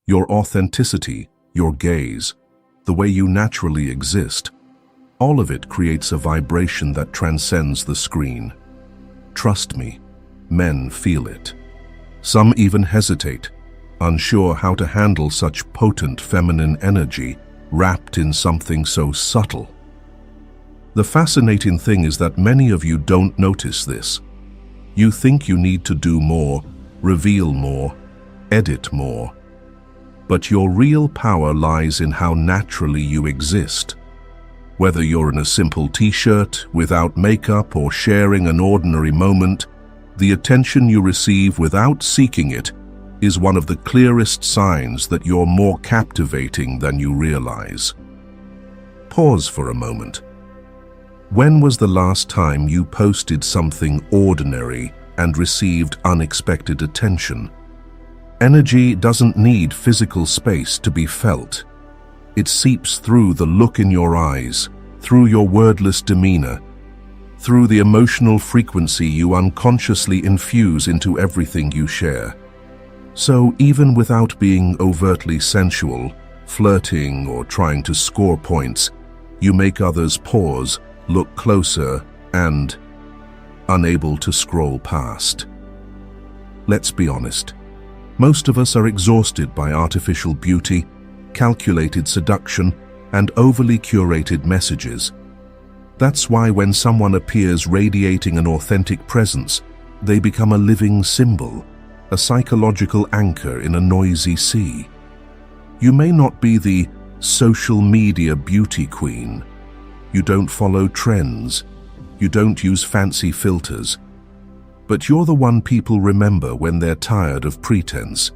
Your authenticity, your gaze, the way you naturally exist, all of it creates a vibration that transcends the screen. Trust me, men feel it. Some even hesitate, unsure how to handle such potent feminine energy wrapped in something so subtle. The fascinating thing is that many of you don't notice this. You think you need to do more, reveal more, edit more. But your real power lies in how naturally you exist. Whether you're in a simple t-shirt, without makeup, or sharing an ordinary moment, the attention you receive without seeking it is one of the clearest signs that you're more captivating than you realize. Pause for a moment. When was the last time you posted something ordinary and received unexpected attention? Energy doesn't need physical space to be felt. It seeps through the look in your eyes, through your wordless demeanor, through the emotional frequency you unconsciously infuse into everything you share. So even without being overtly sensual, flirting, or trying to score points, you make others pause, look closer, and unable to scroll past. Let's be honest. Most of us are exhausted by artificial beauty, calculated seduction, and overly curated messages. That's why when someone appears radiating an authentic presence, they become a living symbol, a psychological anchor in a noisy sea. You may not be the social media beauty queen. You don't follow trends. You don't use fancy filters. But you're the one people remember when they're tired of pretense.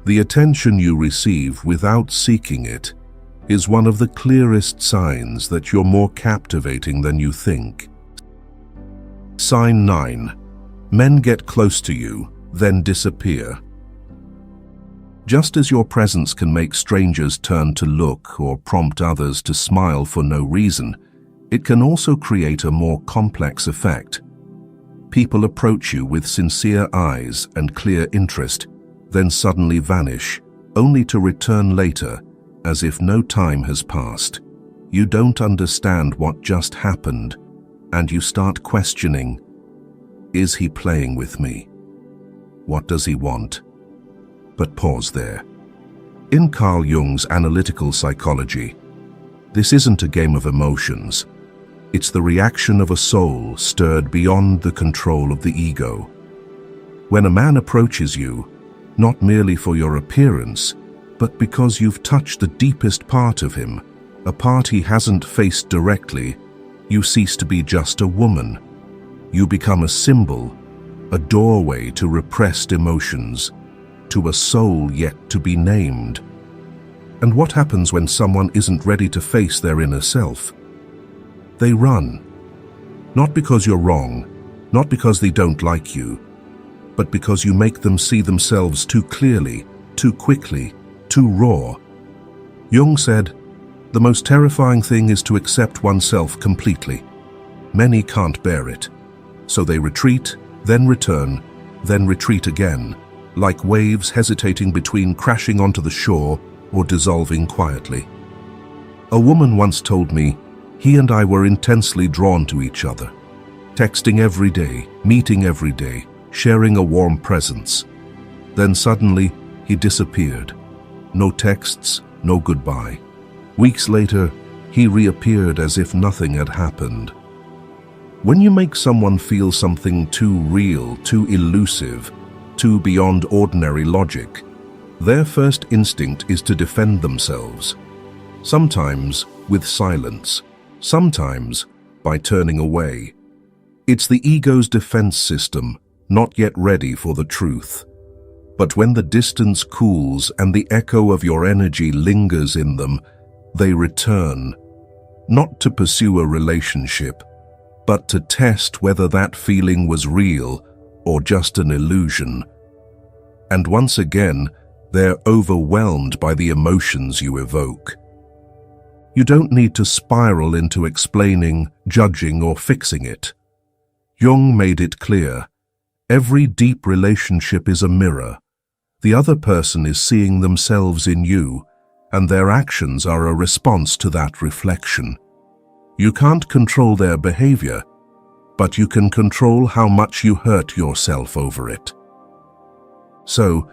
The attention you receive without seeking it is one of the clearest signs that you're more captivating than you think. Sign 9. Men get close to you, then disappear. Just as your presence can make strangers turn to look or prompt others to smile for no reason, it can also create a more complex effect. People approach you with sincere eyes and clear interest, then suddenly vanish, only to return later, as if no time has passed. You don't understand what just happened, and you start questioning, is he playing with me? What does he want? But pause there. In Carl Jung's analytical psychology, this isn't a game of emotions. It's the reaction of a soul stirred beyond the control of the ego. When a man approaches you, not merely for your appearance, but because you've touched the deepest part of him, a part he hasn't faced directly, you cease to be just a woman. You become a symbol, a doorway to repressed emotions, to a soul yet to be named. And what happens when someone isn't ready to face their inner self? They run. Not because you're wrong, not because they don't like you, but because you make them see themselves too clearly, too quickly, too raw. Jung said, "The most terrifying thing is to accept oneself completely. Many can't bear it. So they retreat, then return, then retreat again, like waves hesitating between crashing onto the shore or dissolving quietly." A woman once told me, he and I were intensely drawn to each other, texting every day, meeting every day, sharing a warm presence. Then suddenly, he disappeared. No texts, no goodbye. Weeks later, he reappeared as if nothing had happened. When you make someone feel something too real, too elusive, too beyond ordinary logic, their first instinct is to defend themselves. Sometimes with silence, sometimes by turning away. It's the ego's defense system, not yet ready for the truth. But when the distance cools and the echo of your energy lingers in them, they return, not to pursue a relationship, but to test whether that feeling was real or just an illusion. And once again, they're overwhelmed by the emotions you evoke. You don't need to spiral into explaining, judging, or fixing it. Jung made it clear, Every deep relationship is a mirror. The other person is seeing themselves in you, and their actions are a response to that reflection. You can't control their behavior, but you can control how much you hurt yourself over it. So,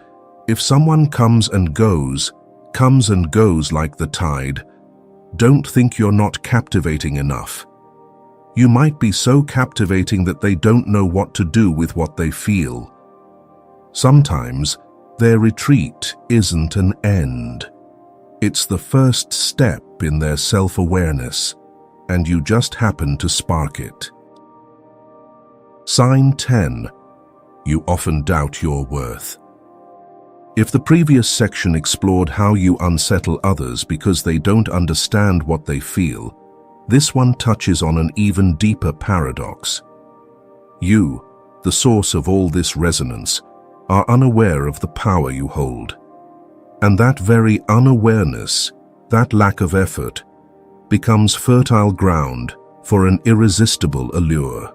if someone comes and goes like the tide, don't think you're not captivating enough. You might be so captivating that they don't know what to do with what they feel. Sometimes, their retreat isn't an end. It's the first step in their self-awareness, and you just happen to spark it. Sign 10. You often doubt your worth. If the previous section explored how you unsettle others because they don't understand what they feel, this one touches on an even deeper paradox. You, the source of all this resonance, are unaware of the power you hold. And that very unawareness, that lack of effort, becomes fertile ground for an irresistible allure.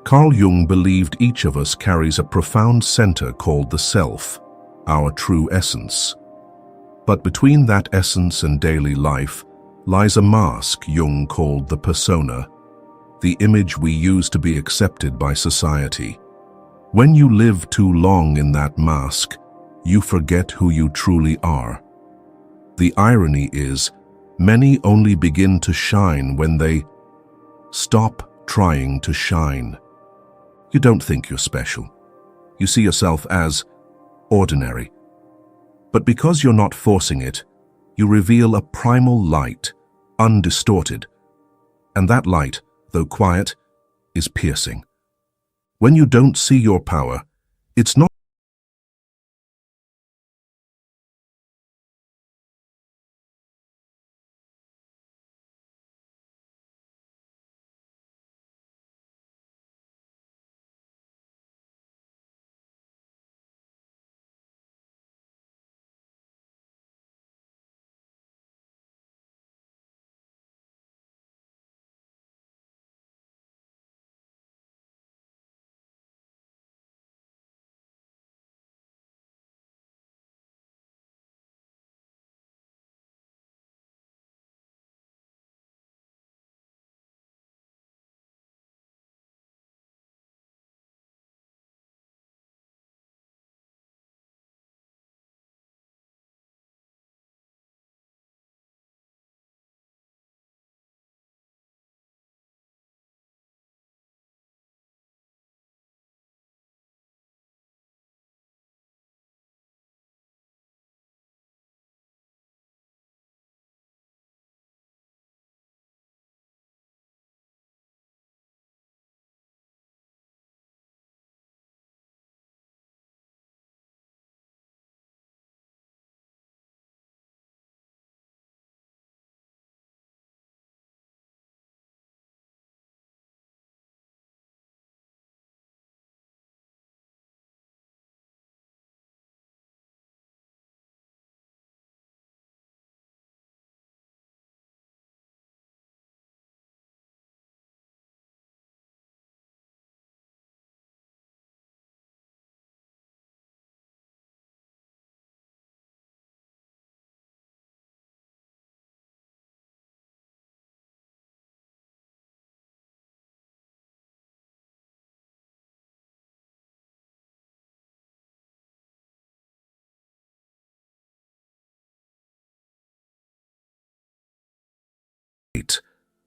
Carl Jung believed each of us carries a profound center called the self, our true essence. But between that essence and daily life lies a mask Jung called the persona, the image we use to be accepted by society. When you live too long in that mask, you forget who you truly are. The irony is, many only begin to shine when they stop trying to shine. You don't think you're special. You see yourself as ordinary. But because you're not forcing it, you reveal a primal light, undistorted. And that light, though quiet, is piercing. When you don't see your power, it's not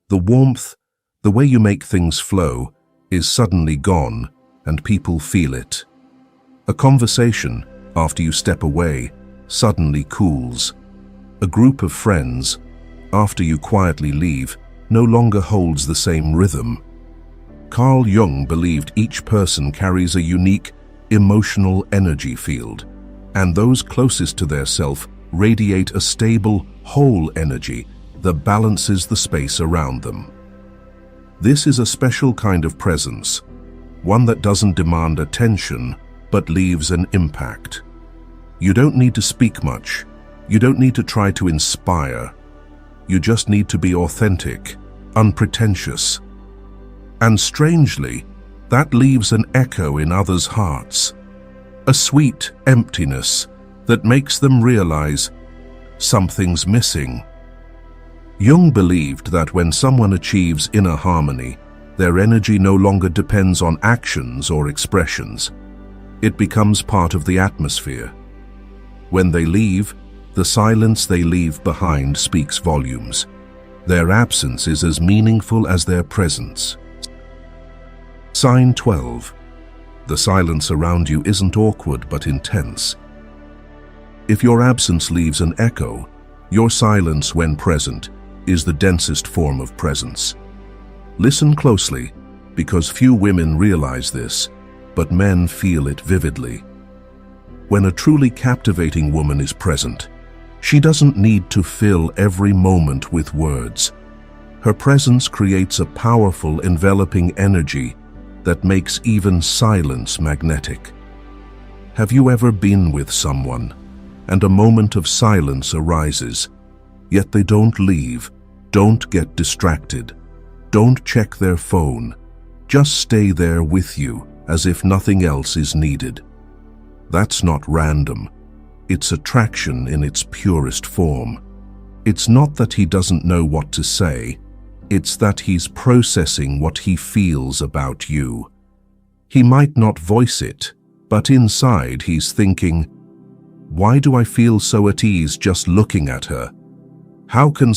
the warmth, the way you make things flow, is suddenly gone, and people feel it. A conversation, after you step away, suddenly cools. A group of friends, after you quietly leave, no longer holds the same rhythm. Carl Jung believed each person carries a unique, emotional energy field, and those closest to their self radiate a stable, whole energy that balances the space around them. This is a special kind of presence, one that doesn't demand attention, but leaves an impact. You don't need to speak much. You don't need to try to inspire. You just need to be authentic, unpretentious. And strangely, That leaves an echo in others' hearts, a sweet emptiness that makes them realize something's missing. Jung believed that when someone achieves inner harmony, their energy no longer depends on actions or expressions. It becomes part of the atmosphere. When they leave, the silence they leave behind speaks volumes. Their absence is as meaningful as their presence. Sign 12. The silence around you isn't awkward but intense. If your absence leaves an echo, your silence when present is the densest form of presence. Listen closely, because few women realize this, but men feel it vividly. When a truly captivating woman is present, she doesn't need to fill every moment with words. Her presence creates a powerful, enveloping energy that makes even silence magnetic. Have you ever been with someone, and a moment of silence arises, yet they don't leave, don't get distracted, don't check their phone, just stay there with you as if nothing else is needed? That's not random. It's attraction in its purest form. It's not that he doesn't know what to say, it's that he's processing what he feels about you. He might not voice it, but inside he's thinking, why do I feel so at ease just looking at her? How can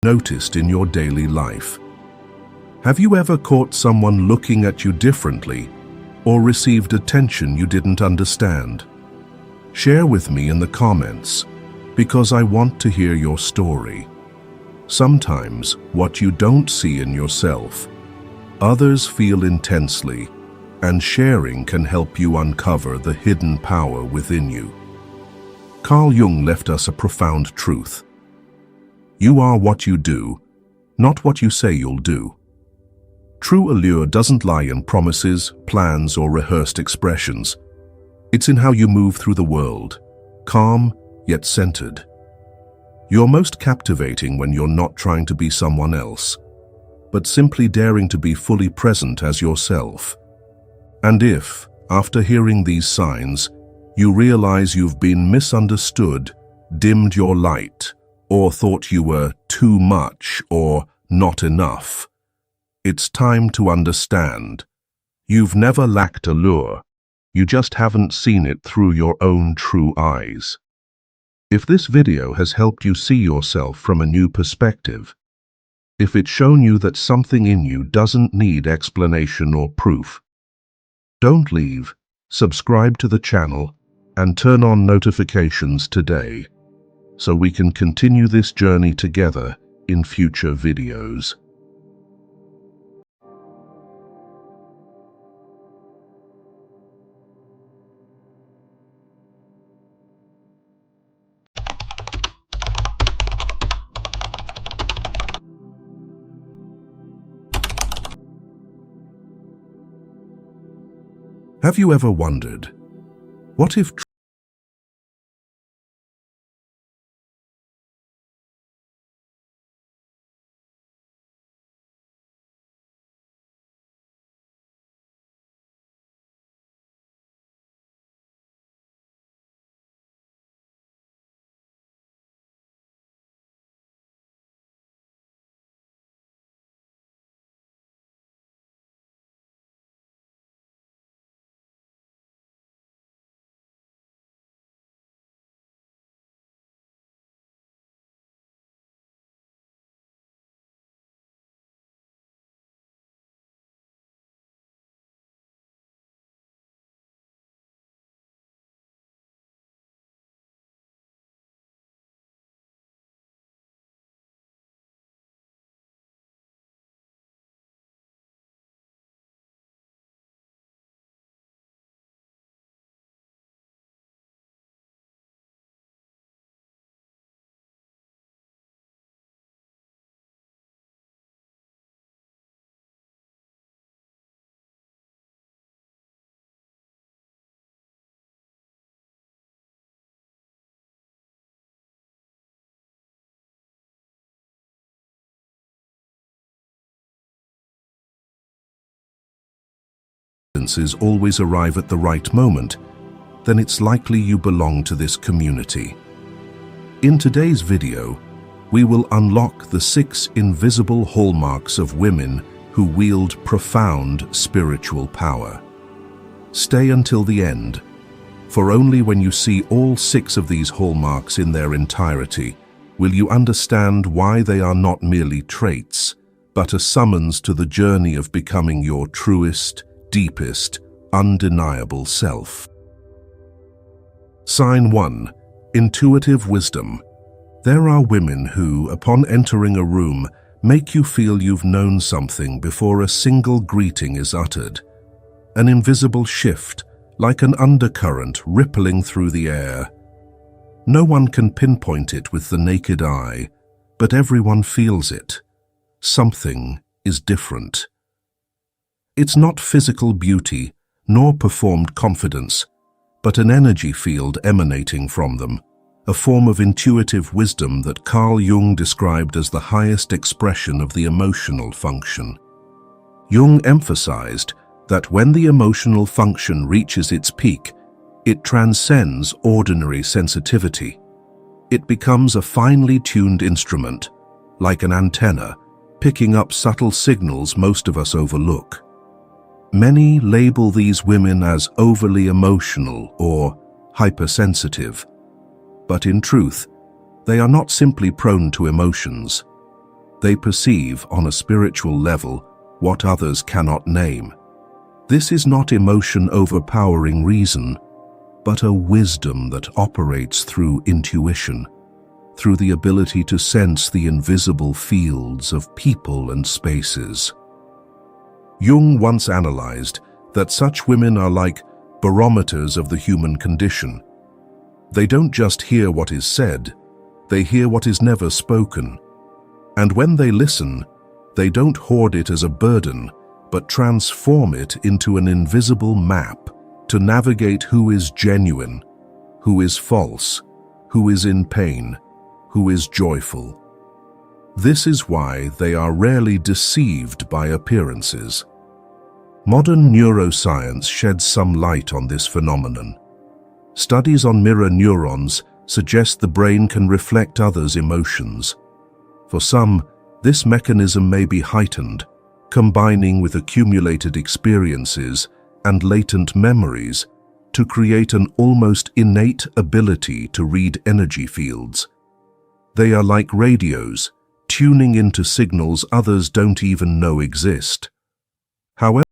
noticed in your daily life? Have you ever caught someone looking at you differently or received attention you didn't understand? Share with me in the comments, because I want to hear your story. Sometimes what you don't see in yourself, others feel intensely, and sharing can help you uncover the hidden power within you. Carl Jung left us a profound truth. You are what you do, not what you say you'll do. True allure doesn't lie in promises, plans, or rehearsed expressions. It's in how you move through the world, calm yet centered. You're most captivating when you're not trying to be someone else, but simply daring to be fully present as yourself. And if, after hearing these signs, you realize you've been misunderstood, dimmed your light, or thought you were too much or not enough, it's time to understand. You've never lacked allure. You just haven't seen it through your own true eyes. If this video has helped you see yourself from a new perspective, if it's shown you that something in you doesn't need explanation or proof, don't leave, subscribe to the channel, and turn on notifications today, so we can continue this journey together in future videos. Have you ever wondered, what if experiences always arrive at the right moment, then it's likely you belong to this community. In today's video, we will unlock the 6 invisible hallmarks of women who wield profound spiritual power. Stay until the end, for only when you see all 6 of these hallmarks in their entirety will you understand why they are not merely traits, but a summons to the journey of becoming your truest, deepest, undeniable self. Sign 1. Intuitive wisdom. There are women who, upon entering a room, make you feel you've known something before a single greeting is uttered. An invisible shift, like an undercurrent rippling through the air. No one can pinpoint it with the naked eye, but everyone feels it. Something is different. It's not physical beauty, nor performed confidence, but an energy field emanating from them, a form of intuitive wisdom that Carl Jung described as the highest expression of the emotional function. Jung emphasized that when the emotional function reaches its peak, it transcends ordinary sensitivity. It becomes a finely tuned instrument, like an antenna, picking up subtle signals most of us overlook. Many label these women as overly emotional or hypersensitive, but in truth, they are not simply prone to emotions. They perceive, on a spiritual level, what others cannot name. This is not emotion overpowering reason, but a wisdom that operates through intuition, through the ability to sense the invisible fields of people and spaces. Jung once analyzed that such women are like barometers of the human condition. They don't just hear what is said, they hear what is never spoken. And when they listen, they don't hoard it as a burden, but transform it into an invisible map to navigate who is genuine, who is false, who is in pain, who is joyful. This is why they are rarely deceived by appearances. Modern neuroscience sheds some light on this phenomenon. Studies on mirror neurons suggest the brain can reflect others' emotions. For some, this mechanism may be heightened, combining with accumulated experiences and latent memories to create an almost innate ability to read energy fields. They are like radios, tuning into signals others don't even know exist. However,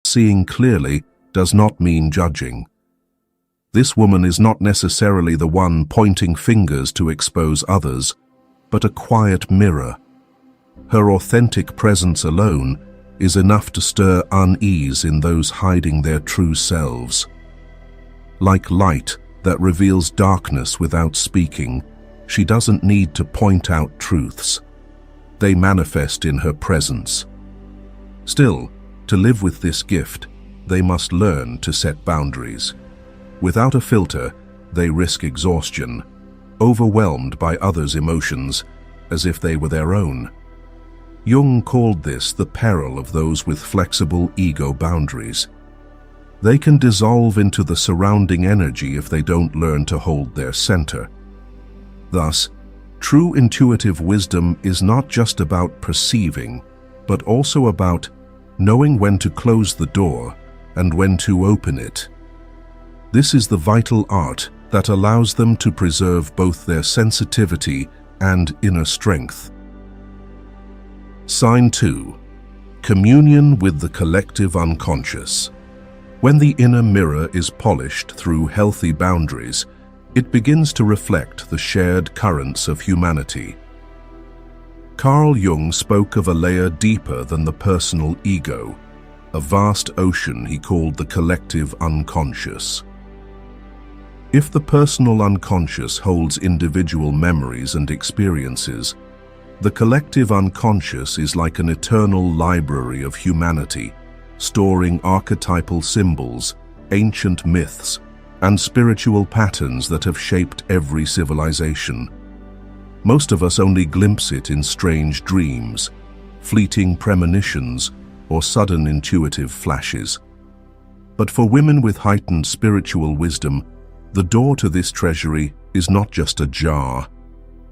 Seeing clearly does not mean judging. This woman is not necessarily the one pointing fingers to expose others, but a quiet mirror. Her authentic presence alone is enough to stir unease in those hiding their true selves. Like light that reveals darkness without speaking, she doesn't need to point out truths. They manifest in her presence. Still, to live with this gift, they must learn to set boundaries. Without a filter, they risk exhaustion, overwhelmed by others' emotions as if they were their own. Jung called this the peril of those with flexible ego boundaries. They can dissolve into the surrounding energy if they don't learn to hold their center. Thus, true intuitive wisdom is not just about perceiving, but also about knowing when to close the door and when to open it. This is the vital art that allows them to preserve both their sensitivity and inner strength. Sign 2. Communion with the collective unconscious. When the inner mirror is polished through healthy boundaries, it begins to reflect the shared currents of humanity. Carl Jung spoke of a layer deeper than the personal ego, a vast ocean he called the collective unconscious. If the personal unconscious holds individual memories and experiences, the collective unconscious is like an eternal library of humanity, storing archetypal symbols, ancient myths, and spiritual patterns that have shaped every civilization. Most of us only glimpse it in strange dreams, fleeting premonitions, or sudden intuitive flashes. But for women with heightened spiritual wisdom, the door to this treasury is not just ajar,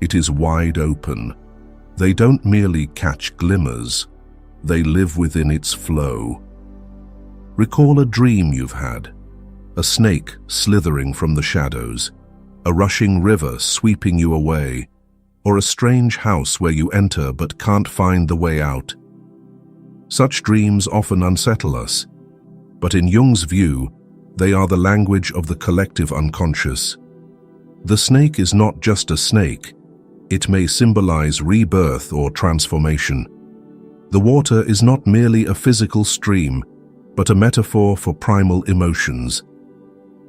it is wide open. They don't merely catch glimmers, they live within its flow. Recall a dream you've had, a snake slithering from the shadows, a rushing river sweeping you away, or a strange house where you enter but can't find the way out. Such dreams often unsettle us, but in Jung's view, they are the language of the collective unconscious. The snake is not just a snake, it may symbolize rebirth or transformation. The water is not merely a physical stream, but a metaphor for primal emotions.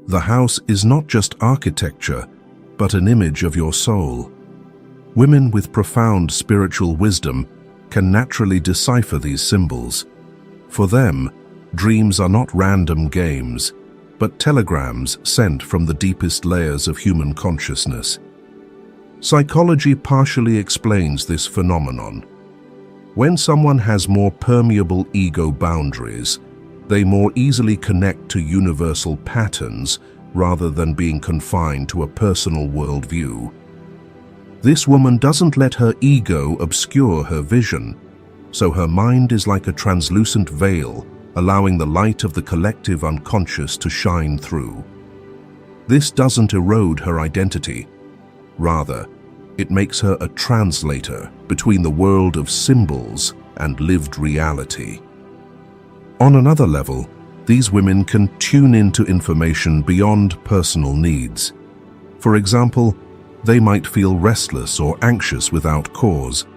The house is not just architecture, but an image of your soul. Women with profound spiritual wisdom can naturally decipher these symbols. For them, dreams are not random games, but telegrams sent from the deepest layers of human consciousness. Psychology partially explains this phenomenon. When someone has more permeable ego boundaries, they more easily connect to universal patterns rather than being confined to a personal worldview. This woman doesn't let her ego obscure her vision, so her mind is like a translucent veil, allowing the light of the collective unconscious to shine through. This doesn't erode her identity. Rather, it makes her a translator between the world of symbols and lived reality. On another level, these women can tune into information beyond personal needs. For example, they might feel restless or anxious without cause,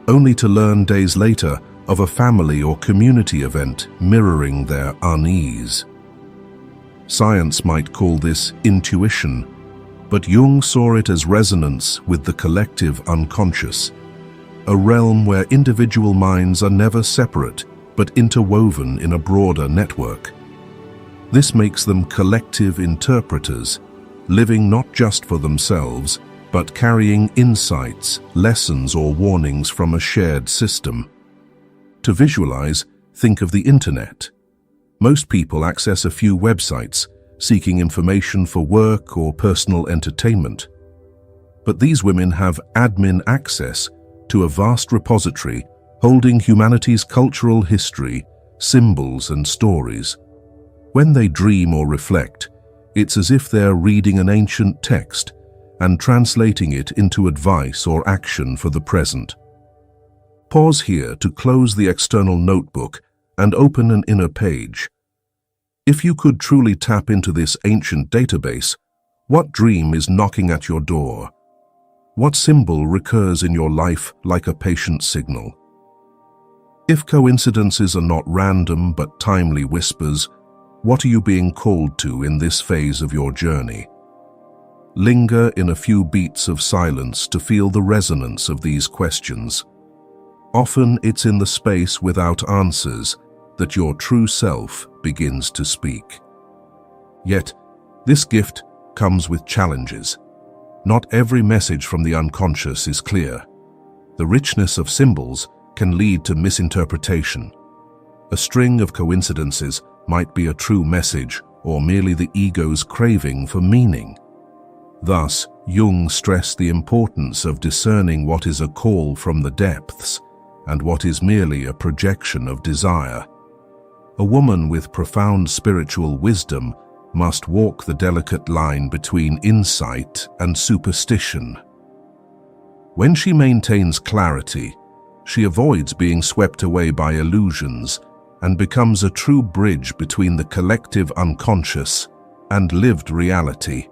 only to learn days later of a family or community event mirroring their unease. Science might call this intuition, but Jung saw it as resonance with the collective unconscious, a realm where individual minds are never separate but interwoven in a broader network. This makes them collective interpreters, living not just for themselves, but carrying insights, lessons, or warnings from a shared system. To visualize, think of the internet. Most people access a few websites, seeking information for work or personal entertainment. But these women have admin access to a vast repository holding humanity's cultural history, symbols, and stories. When they dream or reflect, it's as if they're reading an ancient text and translating it into advice or action for the present. Pause here to close the external notebook and open an inner page. If you could truly tap into this ancient database, what dream is knocking at your door? What symbol recurs in your life like a patient signal? If coincidences are not random but timely whispers, what are you being called to in this phase of your journey? Linger in a few beats of silence to feel the resonance of these questions. Often it's in the space without answers that your true self begins to speak. Yet, this gift comes with challenges. Not every message from the unconscious is clear. The richness of symbols can lead to misinterpretation. A string of coincidences might be a true message or merely the ego's craving for meaning. Thus, Jung stressed the importance of discerning what is a call from the depths and what is merely a projection of desire. A woman with profound spiritual wisdom must walk the delicate line between insight and superstition. When she maintains clarity, she avoids being swept away by illusions and becomes a true bridge between the collective unconscious and lived reality.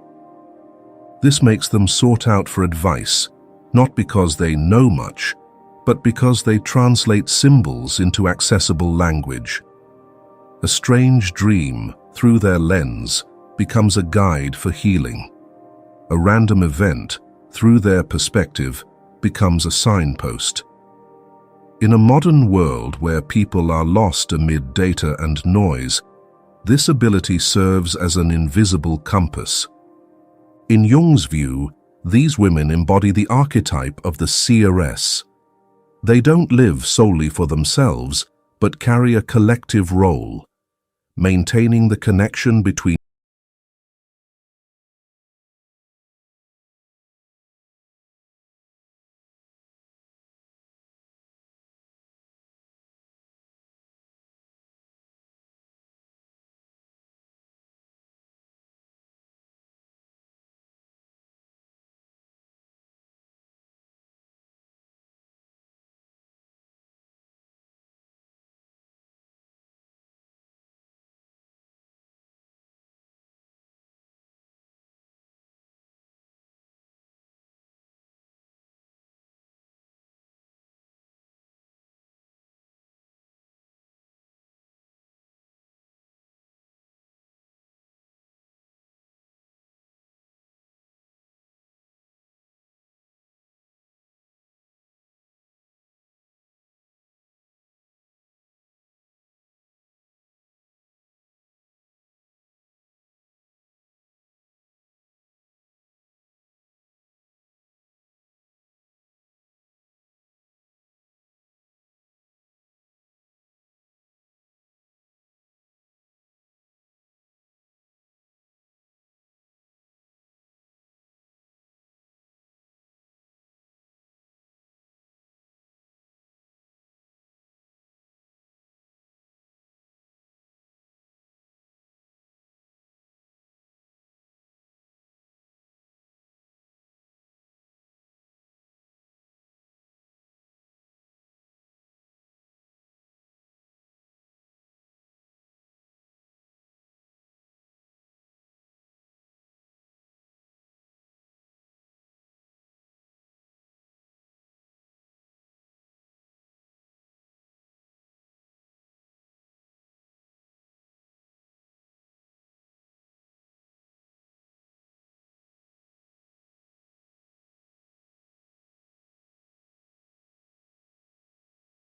This makes them sought out for advice, not because they know much, but because they translate symbols into accessible language. A strange dream, through their lens, becomes a guide for healing. A random event, through their perspective, becomes a signpost. In a modern world where people are lost amid data and noise, this ability serves as an invisible compass. In Jung's view, these women embody the archetype of the seeress. They don't live solely for themselves, but carry a collective role, maintaining the connection between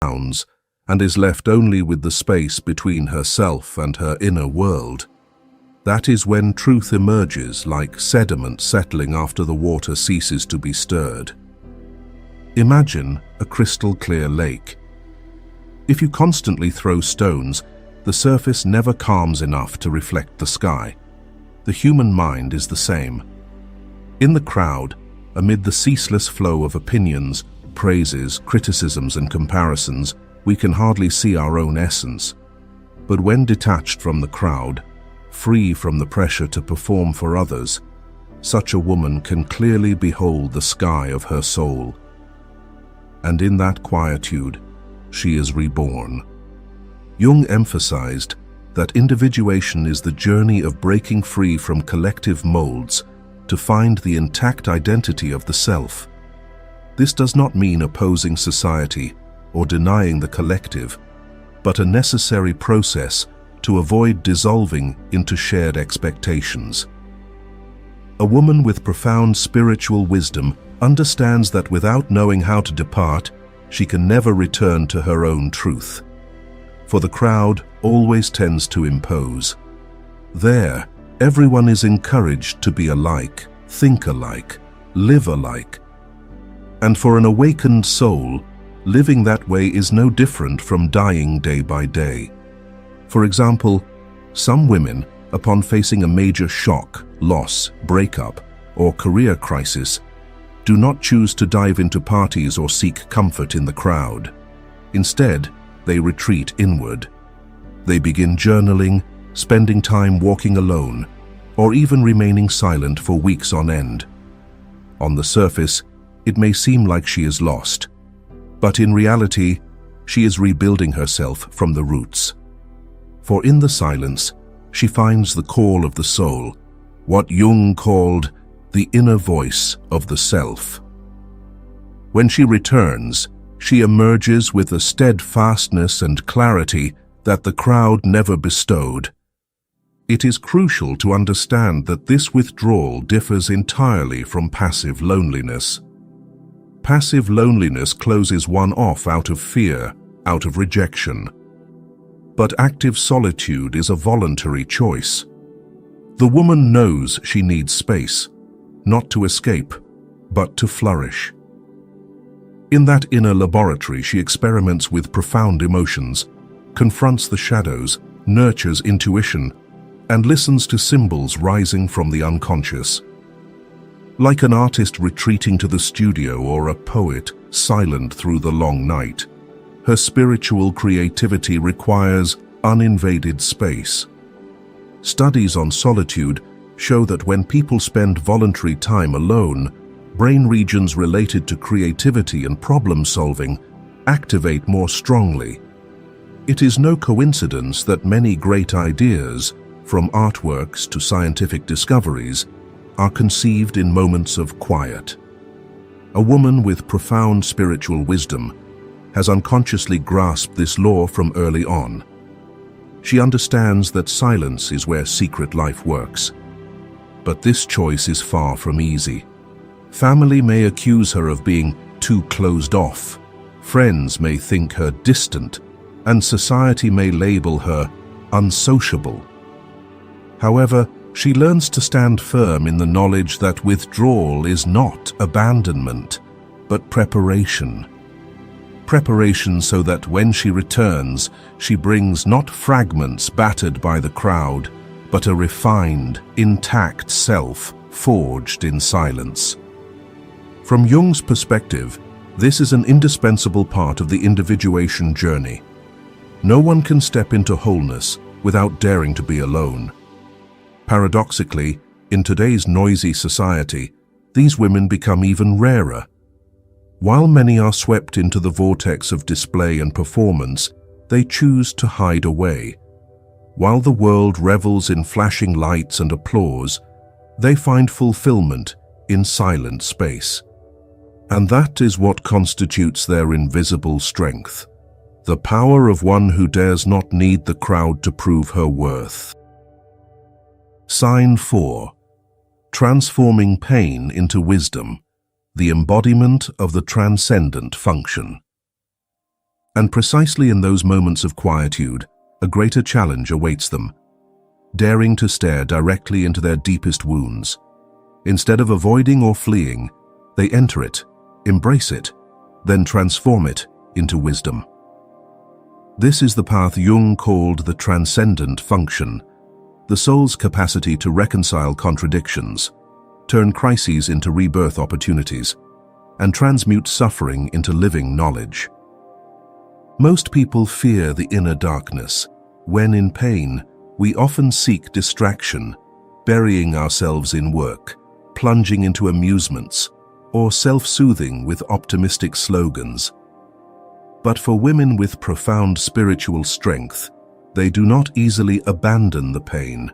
sounds and is left only with the space between herself and her inner world. That is when truth emerges like sediment settling after the water ceases to be stirred. Imagine a crystal-clear lake. If you constantly throw stones, the surface never calms enough to reflect the sky. The human mind is the same. In the crowd, amid the ceaseless flow of opinions, praises, criticisms, and comparisons, we can hardly see our own essence. But when detached from the crowd, free from the pressure to perform for others, such a woman can clearly behold the sky of her soul. And in that quietude, she is reborn. Jung emphasized that individuation is the journey of breaking free from collective molds to find the intact identity of the self. This does not mean opposing society or denying the collective, but a necessary process to avoid dissolving into shared expectations. A woman with profound spiritual wisdom understands that without knowing how to depart, she can never return to her own truth. For the crowd always tends to impose. There, everyone is encouraged to be alike, think alike, live alike. And for an awakened soul, living that way is no different from dying day by day. For example, some women, upon facing a major shock, loss, breakup, or career crisis, do not choose to dive into parties or seek comfort in the crowd. Instead, they retreat inward. They begin journaling, spending time walking alone, or even remaining silent for weeks on end. On the surface, it may seem like she is lost, but in reality, she is rebuilding herself from the roots. For in the silence, she finds the call of the soul, what Jung called the inner voice of the self. When she returns, she emerges with a steadfastness and clarity that the crowd never bestowed. It is crucial to understand that this withdrawal differs entirely from passive loneliness. Passive loneliness closes one off out of fear, out of rejection. But active solitude is a voluntary choice. The woman knows she needs space, not to escape, but to flourish. In that inner laboratory, she experiments with profound emotions, confronts the shadows, nurtures intuition, and listens to symbols rising from the unconscious. Like an artist retreating to the studio or a poet silent through the long night, her spiritual creativity requires uninvaded space. Studies on solitude show that when people spend voluntary time alone, brain regions related to creativity and problem-solving activate more strongly. It is no coincidence that many great ideas, from artworks to scientific discoveries, are conceived in moments of quiet. A woman with profound spiritual wisdom has unconsciously grasped this law from early on. She understands that silence is where secret life works. But this choice is far from easy. Family may accuse her of being too closed off, friends may think her distant, and society may label her unsociable. However, she learns to stand firm in the knowledge that withdrawal is not abandonment, but preparation. Preparation so that when she returns, she brings not fragments battered by the crowd, but a refined, intact self forged in silence. From Jung's perspective, this is an indispensable part of the individuation journey. No one can step into wholeness without daring to be alone. Paradoxically, in today's noisy society, these women become even rarer. While many are swept into the vortex of display and performance, they choose to hide away. While the world revels in flashing lights and applause, they find fulfillment in silent space. And that is what constitutes their invisible strength, the power of one who dares not need the crowd to prove her worth. Sign 4. Transforming pain into wisdom, the embodiment of the transcendent function. And precisely in those moments of quietude, a greater challenge awaits them, daring to stare directly into their deepest wounds. Instead of avoiding or fleeing, they enter it, embrace it, then transform it into wisdom. This is the path Jung called the transcendent function, the soul's capacity to reconcile contradictions, turn crises into rebirth opportunities, and transmute suffering into living knowledge. Most people fear the inner darkness. When in pain, we often seek distraction, burying ourselves in work, plunging into amusements, or self-soothing with optimistic slogans. But for women with profound spiritual strength, they do not easily abandon the pain,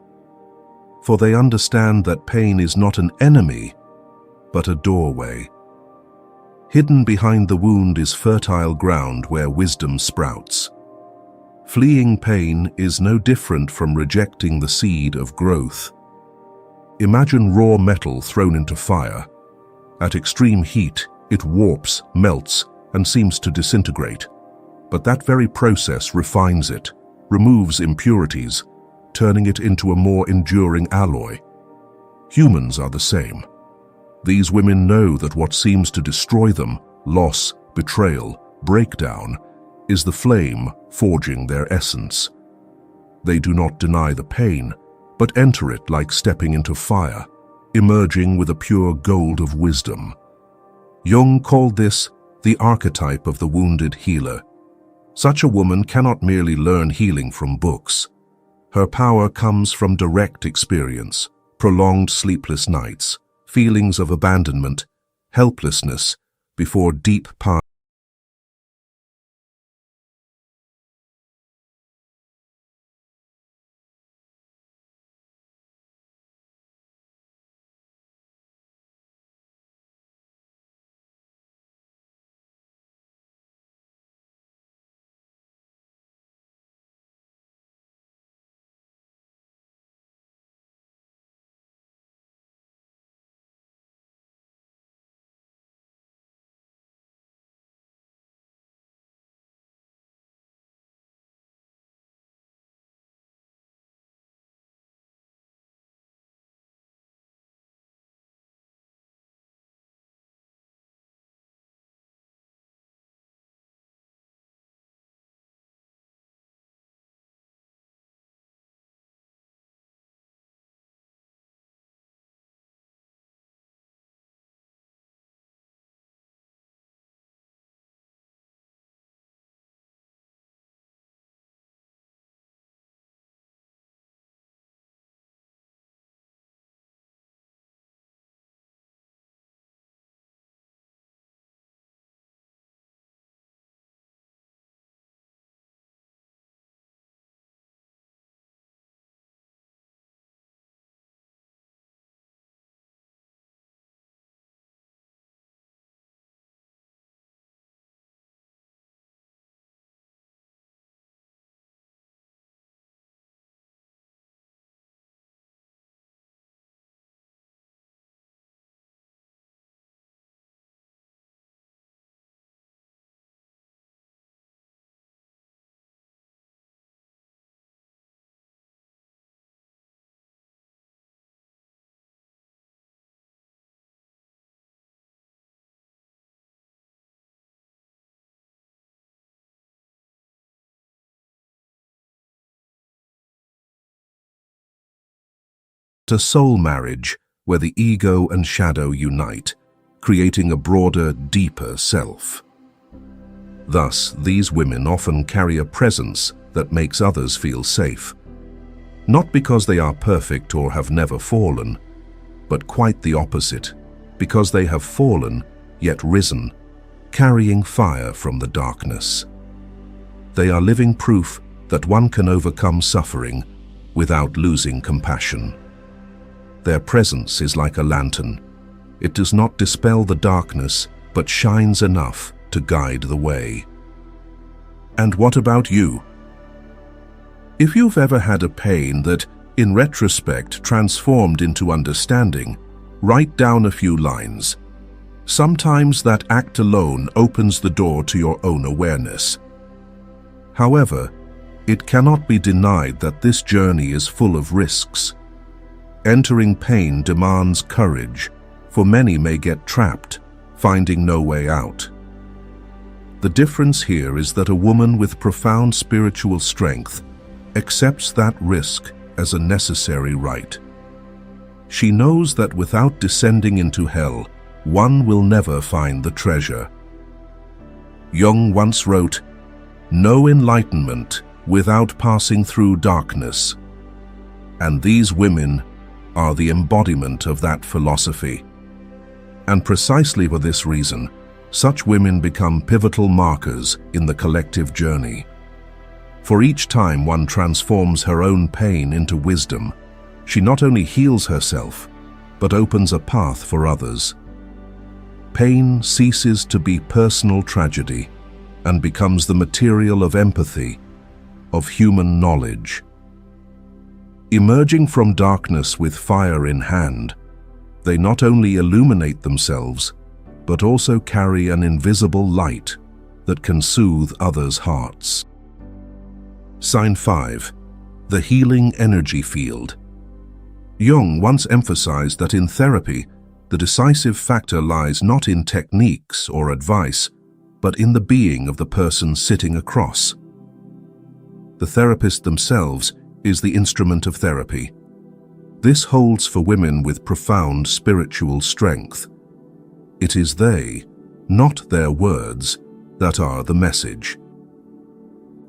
for they understand that pain is not an enemy, but a doorway. Hidden behind the wound is fertile ground where wisdom sprouts. Fleeing pain is no different from rejecting the seed of growth. Imagine raw metal thrown into fire. At extreme heat, it warps, melts, and seems to disintegrate. But that very process refines it, removes impurities, turning it into a more enduring alloy. Humans are the same. These women know that what seems to destroy them, loss, betrayal, breakdown, is the flame forging their essence. They do not deny the pain, but enter it like stepping into fire, emerging with a pure gold of wisdom. Jung called this the archetype of the wounded healer. Such a woman cannot merely learn healing from books. Her power comes from direct experience, prolonged sleepless nights, feelings of abandonment, helplessness, before deep pain. A soul marriage where the ego and shadow unite, creating a broader, deeper self. Thus, these women often carry a presence that makes others feel safe. Not because they are perfect or have never fallen, but quite the opposite, because they have fallen, yet risen, carrying fire from the darkness. They are living proof that one can overcome suffering without losing compassion. Their presence is like a lantern. It does not dispel the darkness, but shines enough to guide the way. And what about you? If you've ever had a pain that, in retrospect, transformed into understanding, write down a few lines. Sometimes that act alone opens the door to your own awareness. However, it cannot be denied that this journey is full of risks. Entering pain demands courage, for many may get trapped, finding no way out. The difference here is that a woman with profound spiritual strength accepts that risk as a necessary right. She knows that without descending into hell, one will never find the treasure. Jung once wrote, "No enlightenment without passing through darkness." And these women are the embodiment of that philosophy. And precisely for this reason, Such women become pivotal markers in the collective journey. For each time one transforms her own pain into wisdom, she not only heals herself, but opens a path for others. Pain ceases to be personal tragedy and becomes the material of empathy, of human knowledge. Emerging from darkness with fire in hand, they not only illuminate themselves, but also carry an invisible light that can soothe others' hearts. Sign 5. The healing energy field. Jung once emphasized that in therapy, the decisive factor lies not in techniques or advice, but in the being of the person sitting across. The therapist themselves is the instrument of therapy. This holds for women with profound spiritual strength. It is they, not their words, that are the message.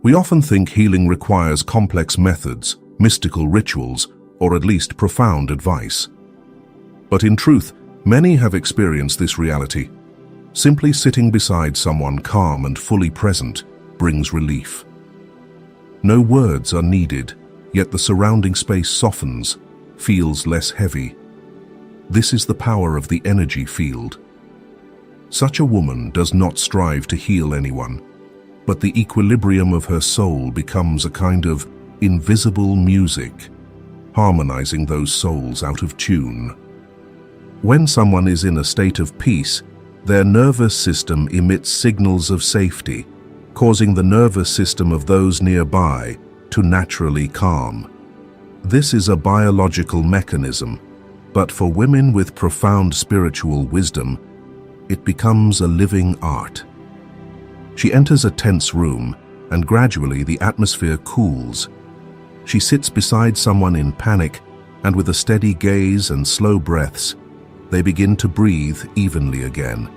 We often think healing requires complex methods, mystical rituals, or at least profound advice. But in truth, many have experienced this reality. Simply sitting beside someone calm and fully present brings relief. No words are needed, yet the surrounding space softens, feels less heavy. This is the power of the energy field. Such a woman does not strive to heal anyone, but the equilibrium of her soul becomes a kind of invisible music, harmonizing those souls out of tune. When someone is in a state of peace, their nervous system emits signals of safety, causing the nervous system of those nearby to naturally calm. This is a biological mechanism, but for women with profound spiritual wisdom, it becomes a living art. She enters a tense room, and gradually the atmosphere cools. She sits beside someone in panic, and with a steady gaze and slow breaths, they begin to breathe evenly again.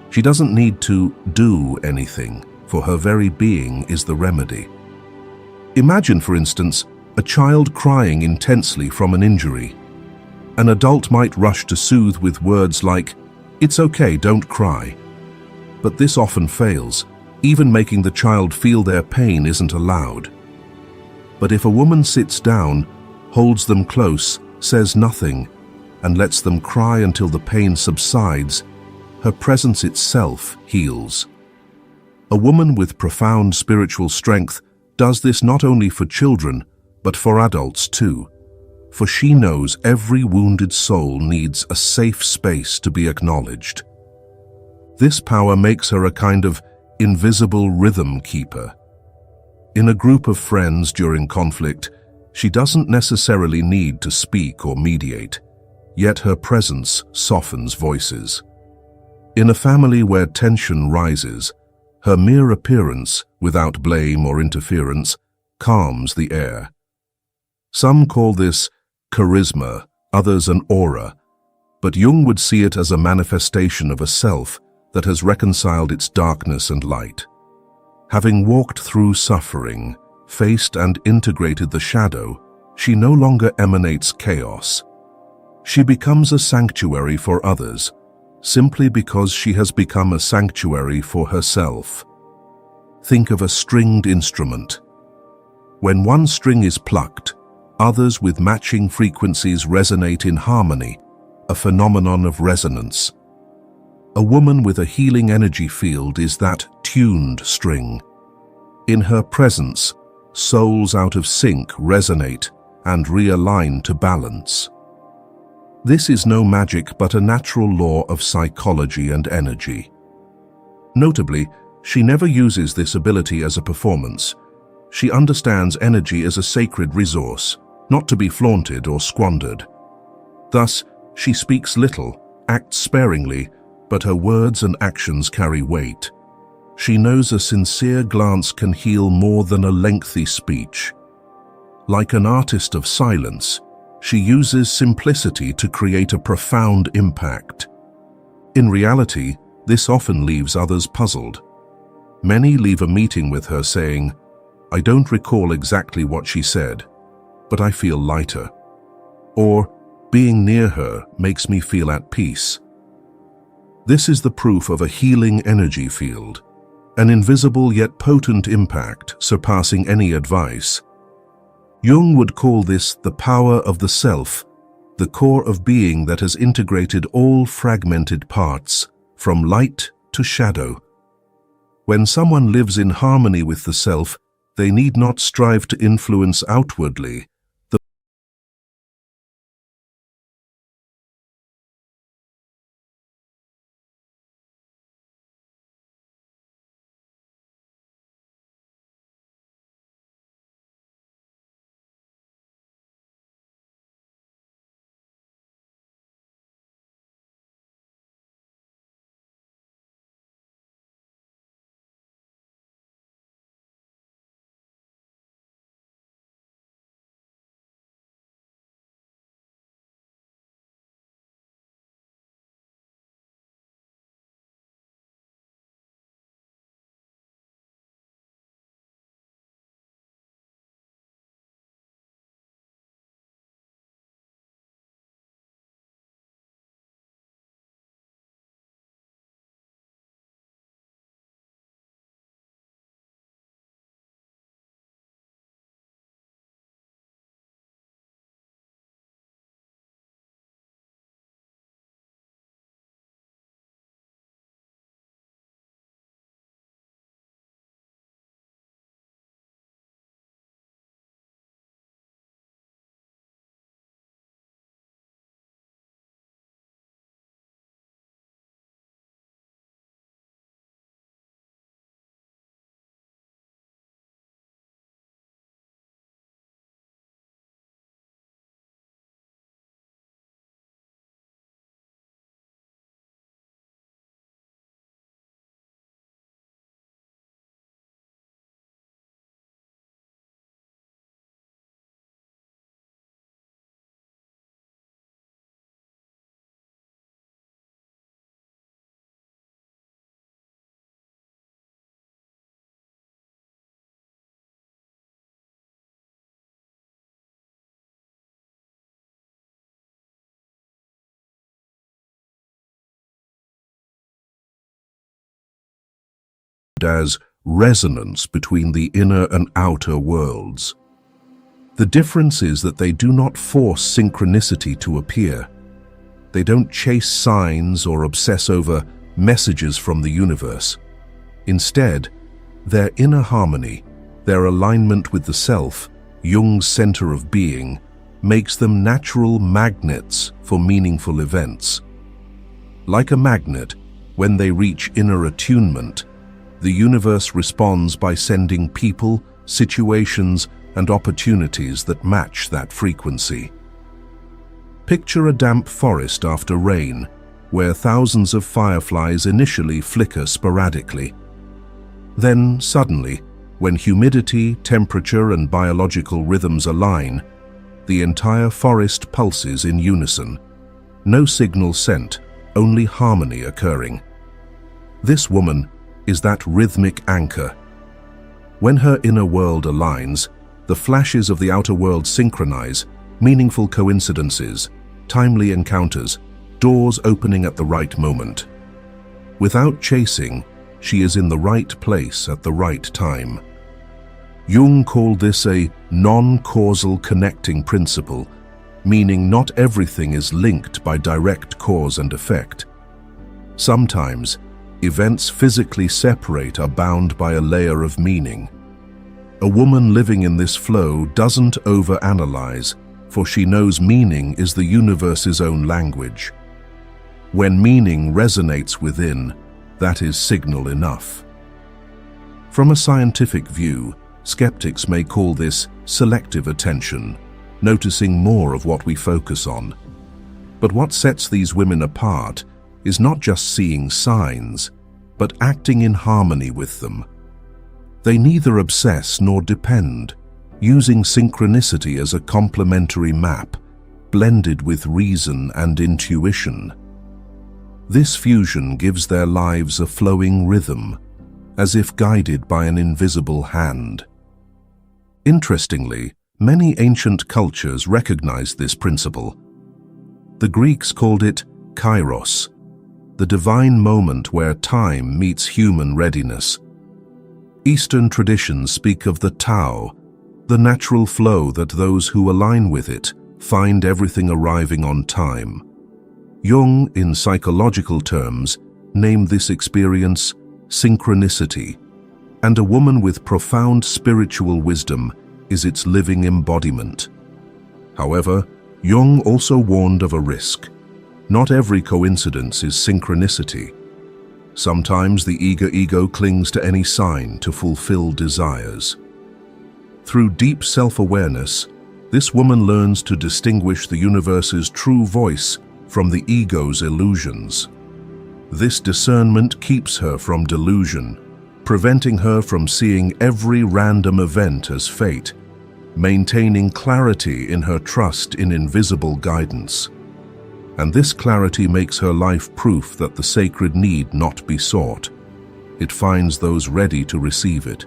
She doesn't need to do anything, for her very being is the remedy. Imagine, for instance, a child crying intensely from an injury. An adult might rush to soothe with words like, "It's okay, don't cry." But this often fails. Even making the child feel their pain isn't allowed. But if a woman sits down, holds them close, says nothing, and lets them cry until the pain subsides, her presence itself heals. A woman with profound spiritual strength does this not only for children, but for adults too, for she knows every wounded soul needs a safe space to be acknowledged. This power makes her a kind of invisible rhythm keeper. In a group of friends during conflict, she doesn't necessarily need to speak or mediate, yet her presence softens voices. In a family where tension rises, her mere appearance, without blame or interference, calms the air. Some call this charisma, others an aura, but Jung would see it as a manifestation of a self that has reconciled its darkness and light. Having walked through suffering, faced and integrated the shadow, she no longer emanates chaos. She becomes a sanctuary for others, simply because she has become a sanctuary for herself. Think of a stringed instrument. When one string is plucked, others with matching frequencies resonate in harmony, a phenomenon of resonance. A woman with a healing energy field is that tuned string. In her presence, souls out of sync resonate and realign to balance. This is no magic but a natural law of psychology and energy. Notably, she never uses this ability as a performance. She understands energy as a sacred resource, not to be flaunted or squandered. Thus, she speaks little, acts sparingly, but her words and actions carry weight. She knows a sincere glance can heal more than a lengthy speech. Like an artist of silence, she uses simplicity to create a profound impact. In reality, this often leaves others puzzled. Many leave a meeting with her saying, "I don't recall exactly what she said, but I feel lighter." Or, "Being near her makes me feel at peace." This is the proof of a healing energy field, an invisible yet potent impact surpassing any advice. Jung would call this the power of the self, the core of being that has integrated all fragmented parts, from light to shadow. When someone lives in harmony with the self, they need not strive to influence outwardly. As resonance between the inner and outer worlds. The difference is that they do not force synchronicity to appear. They don't chase signs or obsess over messages from the universe. Instead, their inner harmony, their alignment with the self, Jung's center of being, makes them natural magnets for meaningful events. Like a magnet, when they reach inner attunement, the universe responds by sending people, situations, and opportunities that match that frequency. Picture a damp forest after rain, where thousands of fireflies initially flicker sporadically. Then, suddenly, when humidity, temperature, and biological rhythms align, the entire forest pulses in unison. No signal sent, only harmony occurring. This woman is that rhythmic anchor. When her inner world aligns, the flashes of the outer world synchronize, meaningful coincidences, timely encounters, doors opening at the right moment. Without chasing, she is in the right place at the right time. Jung called this a non-causal connecting principle, meaning not everything is linked by direct cause and effect. Sometimes, events physically separate are bound by a layer of meaning. A woman living in this flow doesn't overanalyze, for she knows meaning is the universe's own language. When meaning resonates within, that is signal enough. From a scientific view, skeptics may call this selective attention, noticing more of what we focus on. But what sets these women apart is not just seeing signs, but acting in harmony with them. They neither obsess nor depend, using synchronicity as a complementary map, blended with reason and intuition. This fusion gives their lives a flowing rhythm, as if guided by an invisible hand. Interestingly, many ancient cultures recognized this principle. The Greeks called it kairos, the divine moment where time meets human readiness. Eastern traditions speak of the Tao, the natural flow that those who align with it find everything arriving on time. Jung, in psychological terms, named this experience synchronicity, and a woman with profound spiritual wisdom is its living embodiment. However, Jung also warned of a risk. Not every coincidence is synchronicity. Sometimes the eager ego clings to any sign to fulfill desires. Through deep self-awareness, this woman learns to distinguish the universe's true voice from the ego's illusions. This discernment keeps her from delusion, preventing her from seeing every random event as fate, maintaining clarity in her trust in invisible guidance. And this clarity makes her life proof that the sacred need not be sought. It finds those ready to receive it.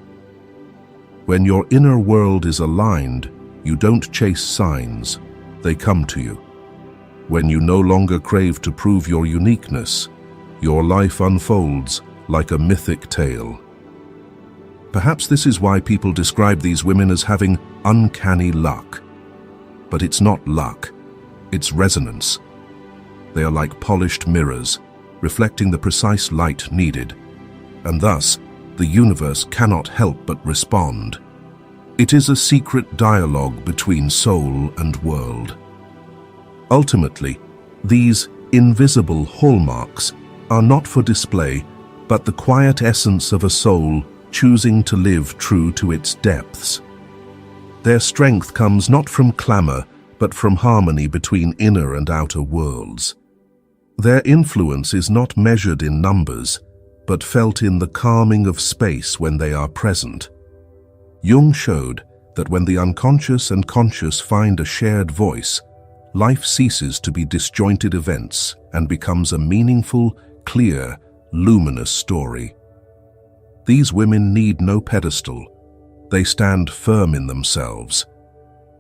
When your inner world is aligned, you don't chase signs, they come to you. When you no longer crave to prove your uniqueness, your life unfolds like a mythic tale. Perhaps this is why people describe these women as having uncanny luck. But it's not luck, it's resonance. They are like polished mirrors, reflecting the precise light needed, and thus the universe cannot help but respond. It is a secret dialogue between soul and world. Ultimately, these invisible hallmarks are not for display, but the quiet essence of a soul choosing to live true to its depths. Their strength comes not from clamor, but from harmony between inner and outer worlds. Their influence is not measured in numbers, but felt in the calming of space when they are present. Jung showed that when the unconscious and conscious find a shared voice, life ceases to be disjointed events and becomes a meaningful, clear, luminous story. These women need no pedestal. They stand firm in themselves.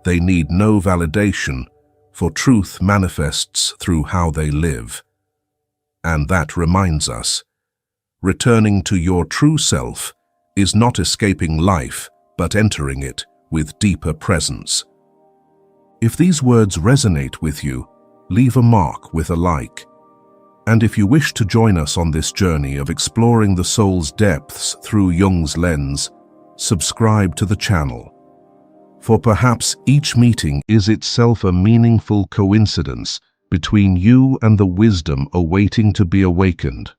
They need no validation, for truth manifests through how they live. And that reminds us, returning to your true self is not escaping life, but entering it with deeper presence. If these words resonate with you, leave a mark with a like. And if you wish to join us on this journey of exploring the soul's depths through Jung's lens, subscribe to the channel. For perhaps each meeting is itself a meaningful coincidence between you and the wisdom awaiting to be awakened.